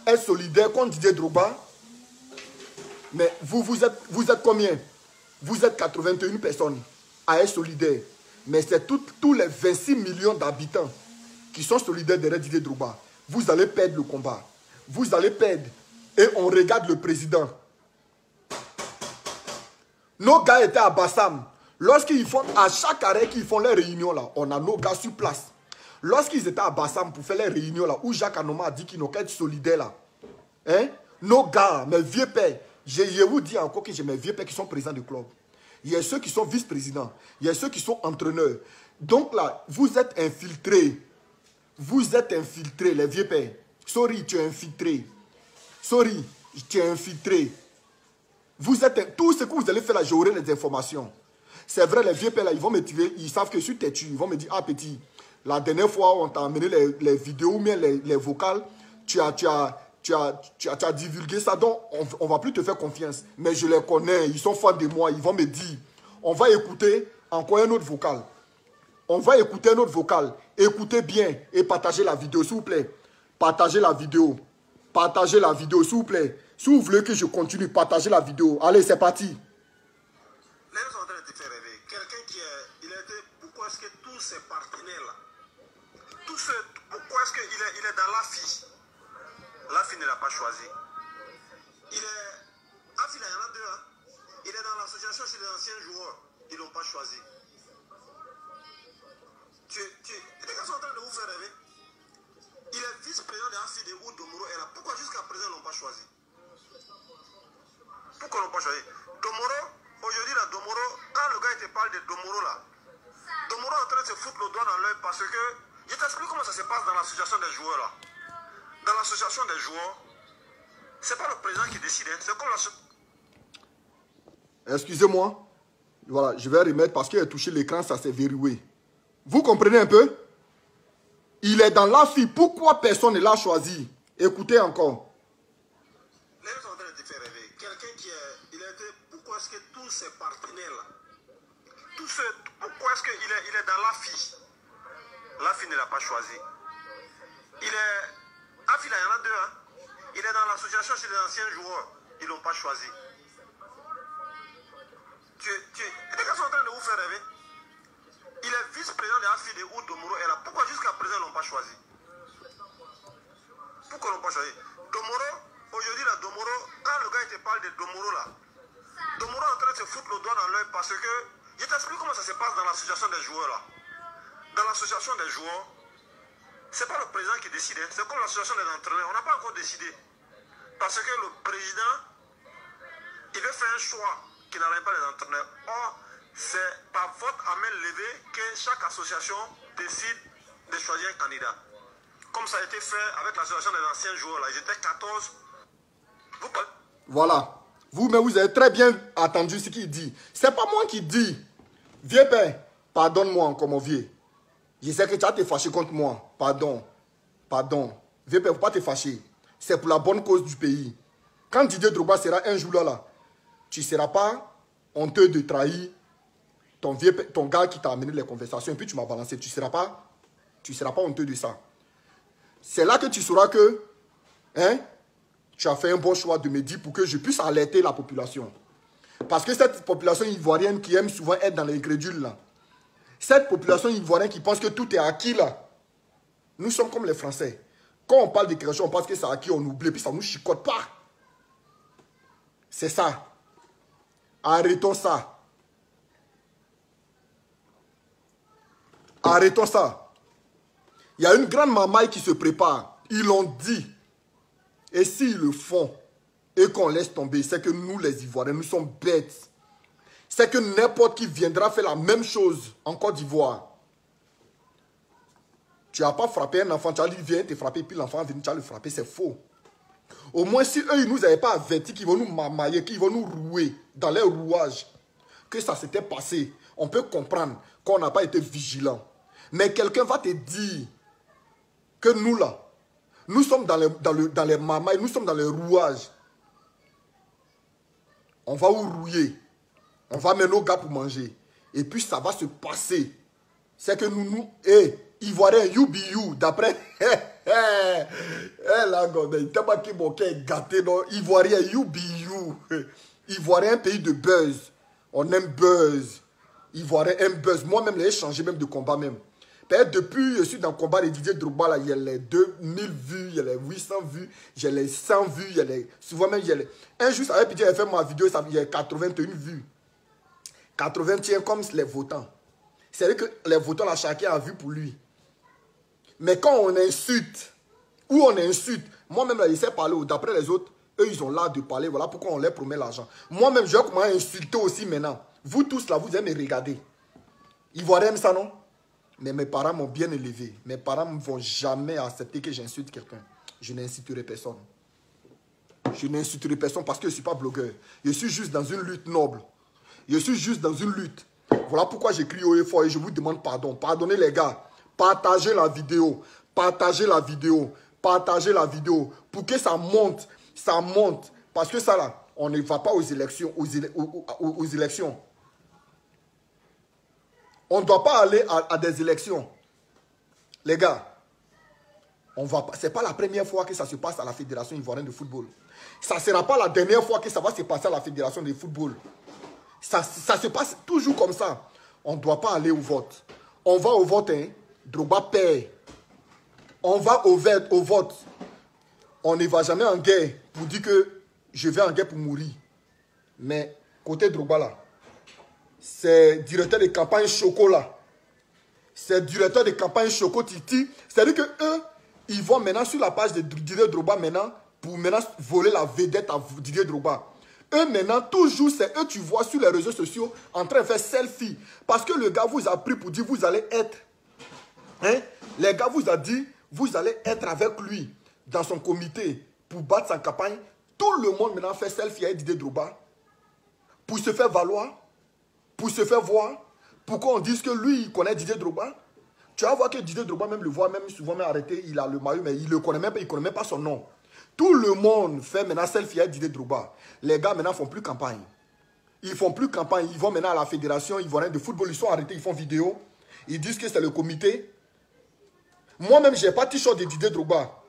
Être solidaire contre Didier Drogba. Mais vous êtes combien? Vous êtes 81 personnes à être solidaires. Mais c'est tous les 26 millions d'habitants qui sont solidaires derrière Didier Drogba. Vous allez perdre le combat. Vous allez perdre. Et on regarde le président. Nos gars étaient à Bassam. Lorsqu'ils font, à chaque arrêt qu'ils font les réunions là, on a nos gars sur place. Lorsqu'ils étaient à Bassam pour faire les réunions là, où Jacques Anouma a dit qu'ils n'ont qu'à être solidaires là. Hein? Nos gars, mes vieux pères, je vous dis encore que j'ai mes vieux pères qui sont présidents du club. Il y a ceux qui sont vice-présidents. Il y a ceux qui sont entraîneurs. Donc là, vous êtes infiltrés. Vous êtes infiltrés, les vieux pères. Sorry, tu es infiltré. Sorry, tu es infiltré. Vous êtes... Tout ce que vous allez faire là, j'aurai les informations. C'est vrai, les vieux pères là, ils vont me tirer. Ils savent que je suis têtu. Ils vont me dire, ah petit, la dernière fois, on t'a amené les vidéos ou bien les vocales. Tu as divulgué ça, donc on ne va plus te faire confiance. Mais je les connais, ils sont fans de moi, ils vont me dire, on va écouter encore un autre vocal. On va écouter un autre vocal. Écoutez bien et partagez la vidéo, s'il vous plaît. Partagez la vidéo. Partagez la vidéo, s'il vous plaît. Si vous voulez que je continue, partagez la vidéo. Allez, c'est parti. Les gens sont en train de te faire rêver. Quelqu'un qui est... Pourquoi est-ce que tous ces partenaires-là, pourquoi est-ce qu'il est dans la fille? La fille ne l'a pas choisi. Il est... Ah, il y en a deux. Hein? Il est dans l'association chez les anciens joueurs. Ils ne l'ont pas choisi. Les gars sont en train de vous faire rêver. Il est vice-président de AFID où Domoro est là. Pourquoi jusqu'à présent ils ne l'ont pas choisi? Pourquoi ils ne l'ont pas choisi? Domoro, aujourd'hui là, Domoro, quand le gars il te parle de Domoro là, Domoro est en train de se foutre le doigt dans l'œil parce que, je t'explique comment ça se passe dans l'association des joueurs là. Dans l'association des joueurs, c'est pas le président qui décide, c'est comme la... Excusez-moi. Voilà, je vais remettre parce qu'il a touché l'écran, ça s'est verrouillé. Vous comprenez un peu? Il est dans la fille. Pourquoi personne ne l'a choisi? Écoutez encore. Les gens sont en train de te faire rêver. Quelqu'un qui est... Pourquoi est-ce que tous ces partenaires-là, pourquoi est-ce qu'il est dans la fille? La fille ne l'a pas choisi. Il est... Ah, il y en a deux. Hein? Il est dans l'association chez les anciens joueurs. Ils ne l'ont pas choisi. Les gars sont en train de vous faire rêver. Il est vice-président de AFID où Domoro est là. Pourquoi jusqu'à présent ils ne l'ont pas choisi? Pourquoi ils ne l'ont pas choisi? Domoro, aujourd'hui là, Domoro, quand le gars il te parle de Domoro là, Domoro est en train de se foutre le doigt dans l'œil parce que, Je t'explique comment ça se passe dans l'association des joueurs là. Dans l'association des joueurs, c'est pas le président qui décide, c'est comme l'association des entraîneurs. On n'a pas encore décidé. Parce que le président, il veut faire un choix qui n'arrive pas les entraîneurs. Or, c'est par vote à main levée que chaque association décide de choisir un candidat. Comme ça a été fait avec l'association des anciens joueurs là. Ils étaient 14. Vous parlez. Voilà. Vous, mais vous avez très bien entendu ce qu'il dit. C'est pas moi qui dis. Vieux père, pardonne-moi encore mon vieux. Je sais que tu as te fâché contre moi. Pardon. Pardon. Vieux père, il ne faut pas te fâcher. C'est pour la bonne cause du pays. Quand Didier Drogba sera un jour là, tu ne seras pas honteux de trahir ton gars qui t'a amené les conversations et puis tu m'as balancé. Tu ne seras pas honteux de ça. C'est là que tu sauras que tu as fait un bon choix de me dire pour que je puisse alerter la population. Parce que cette population ivoirienne qui aime souvent être dans l'incrédule là, cette population ivoirienne qui pense que tout est acquis là, nous sommes comme les Français. Quand on parle de quelque chose, on pense que c'est acquis, on oublie, puis ça ne nous chicote pas. C'est ça. Arrêtons ça. Arrêtons ça. Il y a une grande mamaille qui se prépare. Ils l'ont dit. Et s'ils le font et qu'on laisse tomber, c'est que nous les Ivoiriens, nous sommes bêtes. C'est que n'importe qui viendra faire la même chose en Côte d'Ivoire. Tu n'as pas frappé un enfant, tu as dit viens te frapper, puis l'enfant vient, tu vas le frapper, c'est faux. Au moins si eux, ils ne nous avaient pas avertis qu'ils vont nous mamailler, qu'ils vont nous rouer dans leur rouage, que ça s'était passé, on peut comprendre qu'on n'a pas été vigilant. Mais quelqu'un va te dire que nous là, nous sommes dans les mamailles, nous sommes dans les rouages. On va vous rouiller. On va mettre nos gars pour manger. Et puis ça va se passer. C'est que nous, Ivoiriens, you be you, d'après... là, il t'a pas qui mon cœur est gâté, non? Ivoiriens, you be you. Ivoiriens, pays de buzz. On aime buzz. Ivoiriens aiment buzz. Moi-même, j'ai changé même de combat même. Peut-être depuis, je suis dans le combat de Didier Drogba, là, il y a les 2000 vues, il y a les 800 vues, j'ai les 100 vues, il y a les... Souvent même, il y a les... Un jour, ça avait pitié, j'avais fait ma vidéo, il y a 81 vues. 81 comme les votants. C'est vrai que les votants, là, chacun a vu pour lui. Mais quand on insulte, moi-même, là, je sais parler, d'après les autres, eux, ils ont l'art de parler, voilà pourquoi on leur promet l'argent. Moi-même, je vais commencer à insulter aussi maintenant. Vous tous, là, vous allez me regarder. Ivoiriens aiment ça, non? Mais mes parents m'ont bien élevé. Mes parents ne vont jamais accepter que j'insulte quelqu'un. Je n'insulterai personne. Je n'insulterai personne parce que je ne suis pas blogueur. Je suis juste dans une lutte noble. Je suis juste dans une lutte. Voilà pourquoi j'écris haut et fort et je vous demande pardon. Pardonnez les gars. Partagez la vidéo. Partagez la vidéo. Partagez la vidéo. Pour que ça monte. Ça monte. Parce que ça là, on ne va pas aux élections. Aux élections. On ne doit pas aller à des élections. Les gars, ce n'est pas la première fois que ça se passe à la Fédération ivoirienne de football. Ça ne sera pas la dernière fois que ça va se passer à la Fédération de football. Ça se passe toujours comme ça. On ne doit pas aller au vote. On va au vote, hein. Drogba perd. On va au vote. On ne va jamais en guerre pour dire que je vais en guerre pour mourir. Mais côté Drogba là, c'est directeur de campagne Chocolat. C'est directeur de campagne Choco Titi. C'est-à-dire qu'eux, ils vont maintenant sur la page de Didier Drogba maintenant pour maintenant voler la vedette à Didier Drogba. Eux maintenant, toujours, c'est eux tu vois sur les réseaux sociaux en train de faire selfie. Parce que le gars vous a pris pour dire vous allez être. Hein? Les gars vous a dit vous allez être avec lui dans son comité pour battre sa campagne. Tout le monde maintenant fait selfie avec Didier Drogba pour se faire valoir. Pour se faire voir, pour qu'on dise que lui, il connaît Didier Drogba. Tu vas voir que Didier Drogba même le voit, même souvent même arrêté, il a le maillot, mais il ne connaît même pas son nom. Tout le monde fait maintenant selfie avec Didier Drogba. Les gars maintenant ne font plus campagne. Ils ne font plus campagne, ils vont maintenant à la fédération ivoirienne de football, ils sont arrêtés, ils font vidéo. Ils disent que c'est le comité. Moi-même, je n'ai pas de t-shirt de Didier Drogba.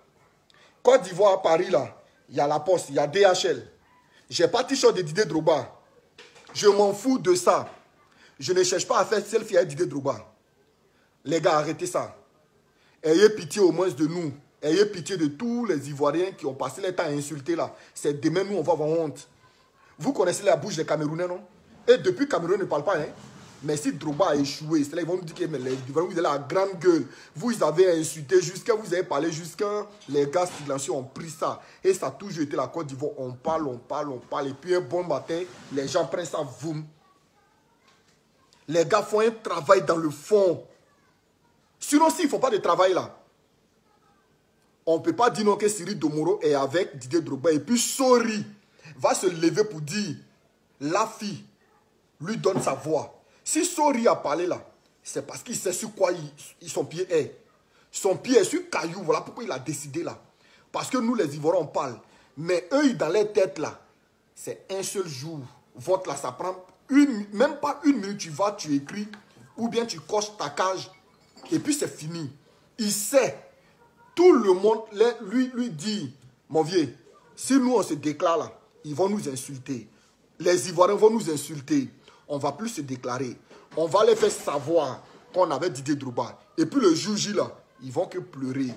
Côte d'Ivoire, à Paris, là, il y a la Poste, il y a DHL. Je n'ai pas de t-shirt de Didier Drogba. Je m'en fous de ça. Je ne cherche pas à faire selfie avec Didier Drogba. Les gars, arrêtez ça. Ayez pitié au moins de nous. Ayez pitié de tous les Ivoiriens qui ont passé leur temps à insulter là. C'est demain, nous, on va avoir honte. Vous connaissez la bouche des Camerounais, non? Et depuis, Cameroun ne parle pas, hein? Mais si Drogba a échoué, c'est là ils vont nous dire que mais les Ivoiriens, vous avez la grande gueule. Vous avez insulté jusqu'à, vous avez parlé jusqu'à, les gars silencieux ont pris ça. Et ça a toujours été la Côte d'Ivoire. On parle. Et puis un bon matin, les gens prennent ça, boum. Les gars font un travail dans le fond. Sinon, s'ils ne font pas de travail là, on ne peut pas dire non que Cyril Domoro est avec Didier Drogba. Et puis Sori va se lever pour dire, la fille lui donne sa voix. Si Sori a parlé là, c'est parce qu'il sait sur quoi son pied est. Son pied est sur caillou, voilà pourquoi il a décidé là. Parce que nous les Ivoiriens on parle. Mais eux dans leur tête là, c'est un seul jour. Vote là, ça prend même pas une minute, tu vas, tu écris, ou bien tu coches ta cage, et puis c'est fini. Il sait. Tout le monde lui dit, mon vieux, si nous on se déclare là, ils vont nous insulter. Les Ivoiriens vont nous insulter. On ne va plus se déclarer. On va les faire savoir qu'on avait Didier Drogba. Et puis le jour J là, ils vont que pleurer.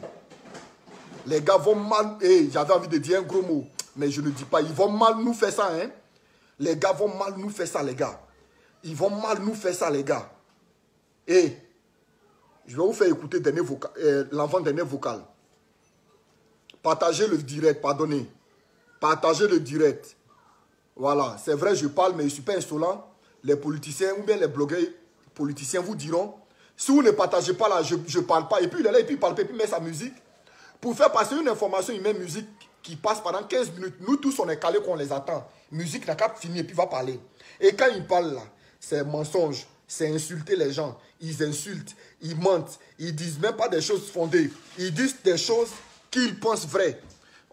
Les gars vont mal. J'avais envie de dire un gros mot, mais je ne dis pas. Ils vont mal nous faire ça, hein. Les gars vont mal nous faire ça, les gars. Ils vont mal nous faire ça, les gars. Et je vais vous faire écouter l'avant-dernier vocal. Partagez le direct, pardonnez. Partagez le direct. Voilà, c'est vrai, je parle, mais je ne suis pas insolent. Les politiciens ou bien les blogueurs politiciens vous diront, si vous ne partagez pas là, je ne parle pas. Et puis il est là, et puis il parle, et puis il met sa musique. Pour faire passer une information, il met musique qui passe pendant 15 minutes. Nous tous, on est calés qu'on les attend. Musique n'a qu'à finir, et puis il va parler. Et quand il parle là, c'est mensonge, c'est insulter les gens. Ils insultent, ils mentent, ils disent même pas des choses fondées. Ils disent des choses qu'ils pensent vraies.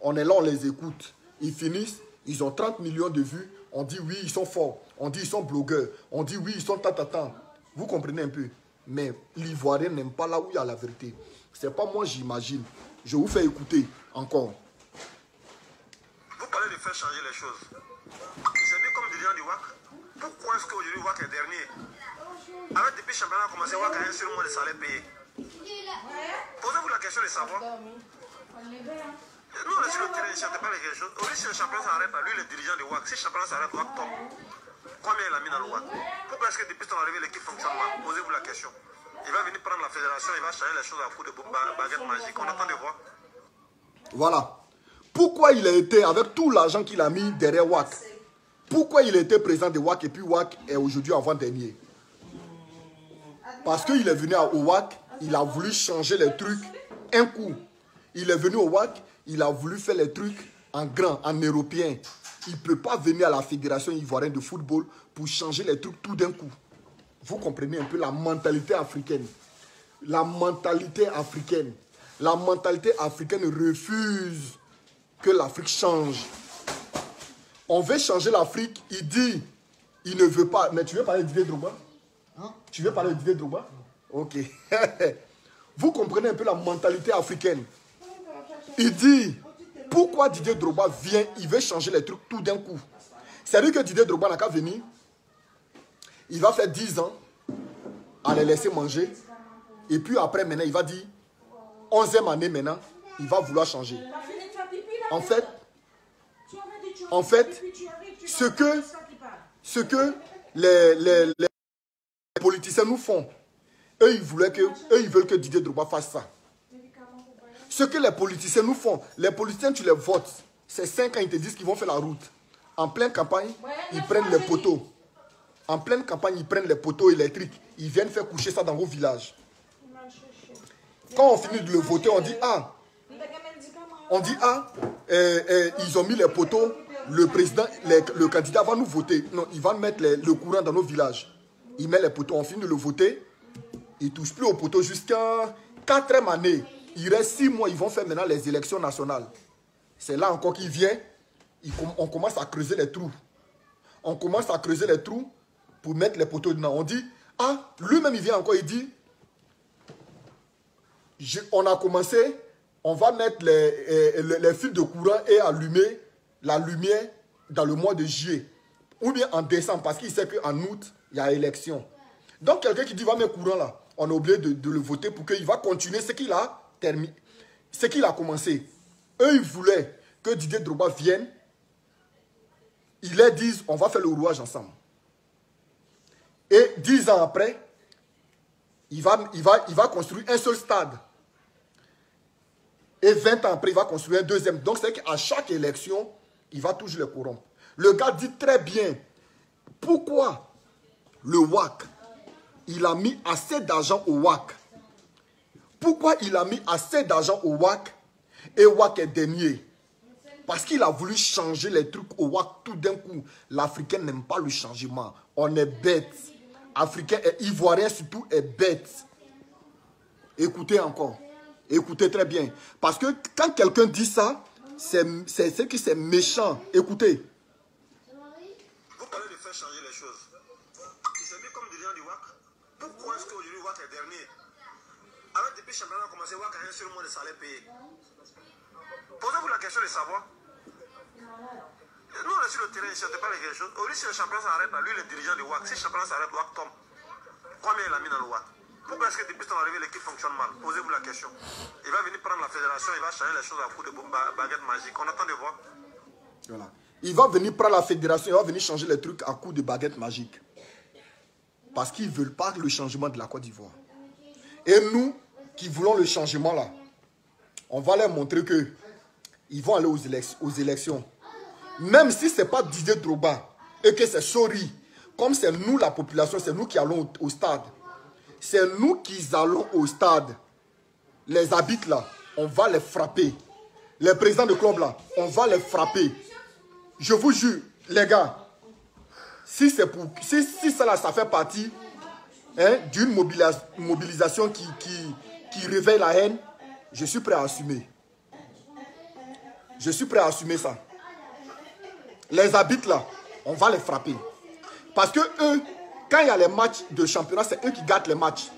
On est là, on les écoute. Ils finissent, ils ont 30 millions de vues. On dit oui, ils sont forts. On dit ils sont blogueurs. On dit oui, ils sont tatatan. Vous comprenez un peu. Mais l'Ivoirien n'aime pas là où il y a la vérité. C'est pas moi, j'imagine. Je vous fais écouter encore. Vous parlez de faire changer les choses. C'est bien comme dirigeant du WAC. Pourquoi est-ce qu'aujourd'hui WAC est dernier? Alors depuis le championnat a commencé, WAC a un seul mois de salaire payé. Posez-vous la question de savoir. Nous, on est sur le terrain, il ne chante pas les choses. Aujourd'hui, si le championnat s'arrête, lui, le dirigeant du WAC, si le championnat s'arrête, WAC top. Combien il a mis dans le WAC? Pourquoi est-ce que depuis son arrivée, l'équipe fonctionne mal? Posez-vous la question. Il va venir prendre la fédération, il va changer les choses à coup de baguette magique. On attend de voir. Voilà. Pourquoi il a été, avec tout l'argent qu'il a mis derrière WAC, pourquoi il était président de WAC et puis WAC est aujourd'hui avant-dernier? Parce qu'il est venu au WAC, il a voulu changer les trucs un coup. Il est venu au WAC, il a voulu faire les trucs en grand, en européen. Il ne peut pas venir à la Fédération ivoirienne de football pour changer les trucs tout d'un coup. Vous comprenez un peu la mentalité africaine. La mentalité africaine. La mentalité africaine refuse que l'Afrique change. On veut changer l'Afrique, il dit, il ne veut pas. Mais tu veux parler de Didier Drogba? Hein? Tu veux parler de Didier Drogba? Ok. Vous comprenez un peu la mentalité africaine. Il dit, pourquoi Didier Drogba vient, il veut changer les trucs tout d'un coup. C'est-à-dire que Didier Drogba n'a qu'à venir, il va faire 10 ans à les laisser manger. Et puis après, maintenant, il va dire, 11e année maintenant, il va vouloir changer. En fait, ce que les politiciens nous font, eux, ils veulent que Didier Drogba fasse ça. Ce que les politiciens nous font, les politiciens, tu les votes. C'est 5 ans, ils te disent qu'ils vont faire la route. En pleine campagne, ils prennent les poteaux. En pleine campagne, ils prennent les poteaux électriques. Ils viennent faire coucher ça dans vos villages. Quand on finit de le voter, on dit ils ont mis les poteaux. Le président, le candidat va nous voter. Non, il va mettre le courant dans nos villages. Il met les poteaux. On finit de le voter. Il ne touche plus aux poteaux jusqu'à 4e année. Il reste 6 mois. Ils vont faire maintenant les élections nationales. C'est là encore qu'il vient. On commence à creuser les trous. On commence à creuser les trous pour mettre les poteaux dedans. On dit, lui-même il vient encore, il dit, on a commencé, on va mettre les fils de courant et allumer la lumière dans le mois de juillet. Ou bien en décembre, parce qu'il sait qu'en août, il y a élection. Donc quelqu'un qui dit, va mettre courant là, on est obligé de le voter pour qu'il va continuer ce qu'il a terminé, ce qu'il a commencé. Eux, ils voulaient que Didier Drogba vienne. Ils leur disent, on va faire le rouage ensemble. Et 10 ans après, il va construire un seul stade. Et 20 ans après, il va construire un deuxième. Donc, c'est qu'à chaque élection, il va toujours les corrompre. Le gars dit très bien, pourquoi le WAC, il a mis assez d'argent au WAC? Pourquoi il a mis assez d'argent au WAC et WAC est dernier? Parce qu'il a voulu changer les trucs au WAC tout d'un coup. L'Africain n'aime pas le changement. On est bête. Africain et Ivoirien surtout est bête. Écoutez encore. Écoutez très bien. Parce que quand quelqu'un dit ça, c'est que c'est méchant. Écoutez. Vous parlez de faire changer les choses. Il s'est mis comme dirigeant du WAC. Pourquoi est-ce qu'aujourd'hui WAC est dernier? Alors depuis le championnat a commencé, WAC a un seul mois de salaire payé. Posez-vous la question de savoir. Nous on est sur le terrain ici, on ne sait pas quelque chose. Aujourd'hui si le championnat s'arrête là, lui le dirigeant du WAC, si le championnat s'arrête, WAC tombe. Combien il a mis dans le WAC? Pourquoi est-ce que depuis son arrivée l'équipe fonctionne mal? Posez-vous la question. Il va venir prendre la fédération, il va changer les choses à coup de baguette magique. On attend de voir. Voilà. Il va venir prendre la fédération, il va venir changer les trucs à coup de baguette magique. Parce qu'ils ne veulent pas le changement de la Côte d'Ivoire. Et nous, qui voulons le changement là, on va leur montrer que ils vont aller aux élections. Même si ce n'est pas Didier Drogba et que c'est Sori, comme c'est nous la population, c'est nous qui allons au stade. C'est nous qui allons au stade. Les habits là, on va les frapper. Les présidents de club là, on va les frapper. Je vous jure, les gars, si ça là, ça fait partie d'une mobilisation qui réveille la haine, je suis prêt à assumer. Je suis prêt à assumer ça. Les habits là, on va les frapper. Parce que eux, quand il y a les matchs de championnat, c'est eux qui gâtent les matchs.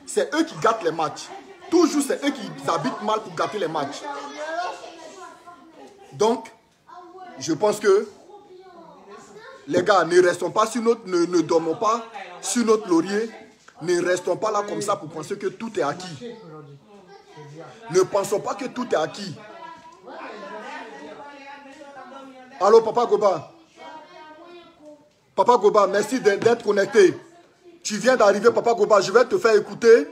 C'est eux qui gâtent les matchs. Toujours, c'est eux qui habitent mal pour gâter les matchs. Donc, je pense que les gars, ne restons pas sur notre, ne dormons pas sur notre laurier. Ne restons pas là comme ça pour penser que tout est acquis. Ne pensons pas que tout est acquis. Allô, Papa Goba. Papa Goba, merci d'être connecté. Tu viens d'arriver, Papa Goba. Je vais te faire écouter.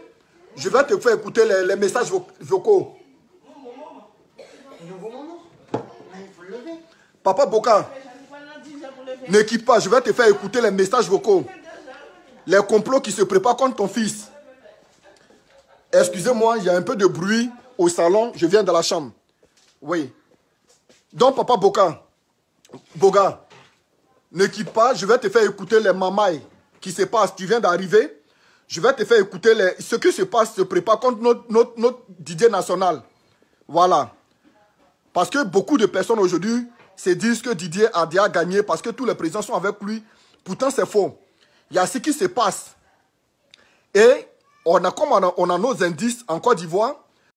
Je vais te faire écouter les messages vocaux. Papa Boka, ne quitte pas. Je vais te faire écouter les messages vocaux. Les complots qui se préparent contre ton fils. Excusez-moi, il y a un peu de bruit au salon. Je viens de la chambre. Oui. Donc, Papa Boga, ne quitte pas. Je vais te faire écouter les mamailles qui se passent. Tu viens d'arriver. Je vais te faire écouter ce qui se passe, se prépare contre notre Didier national. Voilà. Parce que beaucoup de personnes aujourd'hui se disent que Didier a déjà gagné parce que tous les présidents sont avec lui. Pourtant, c'est faux. Il y a ce qui se passe. Et on a nos indices en Côte d'Ivoire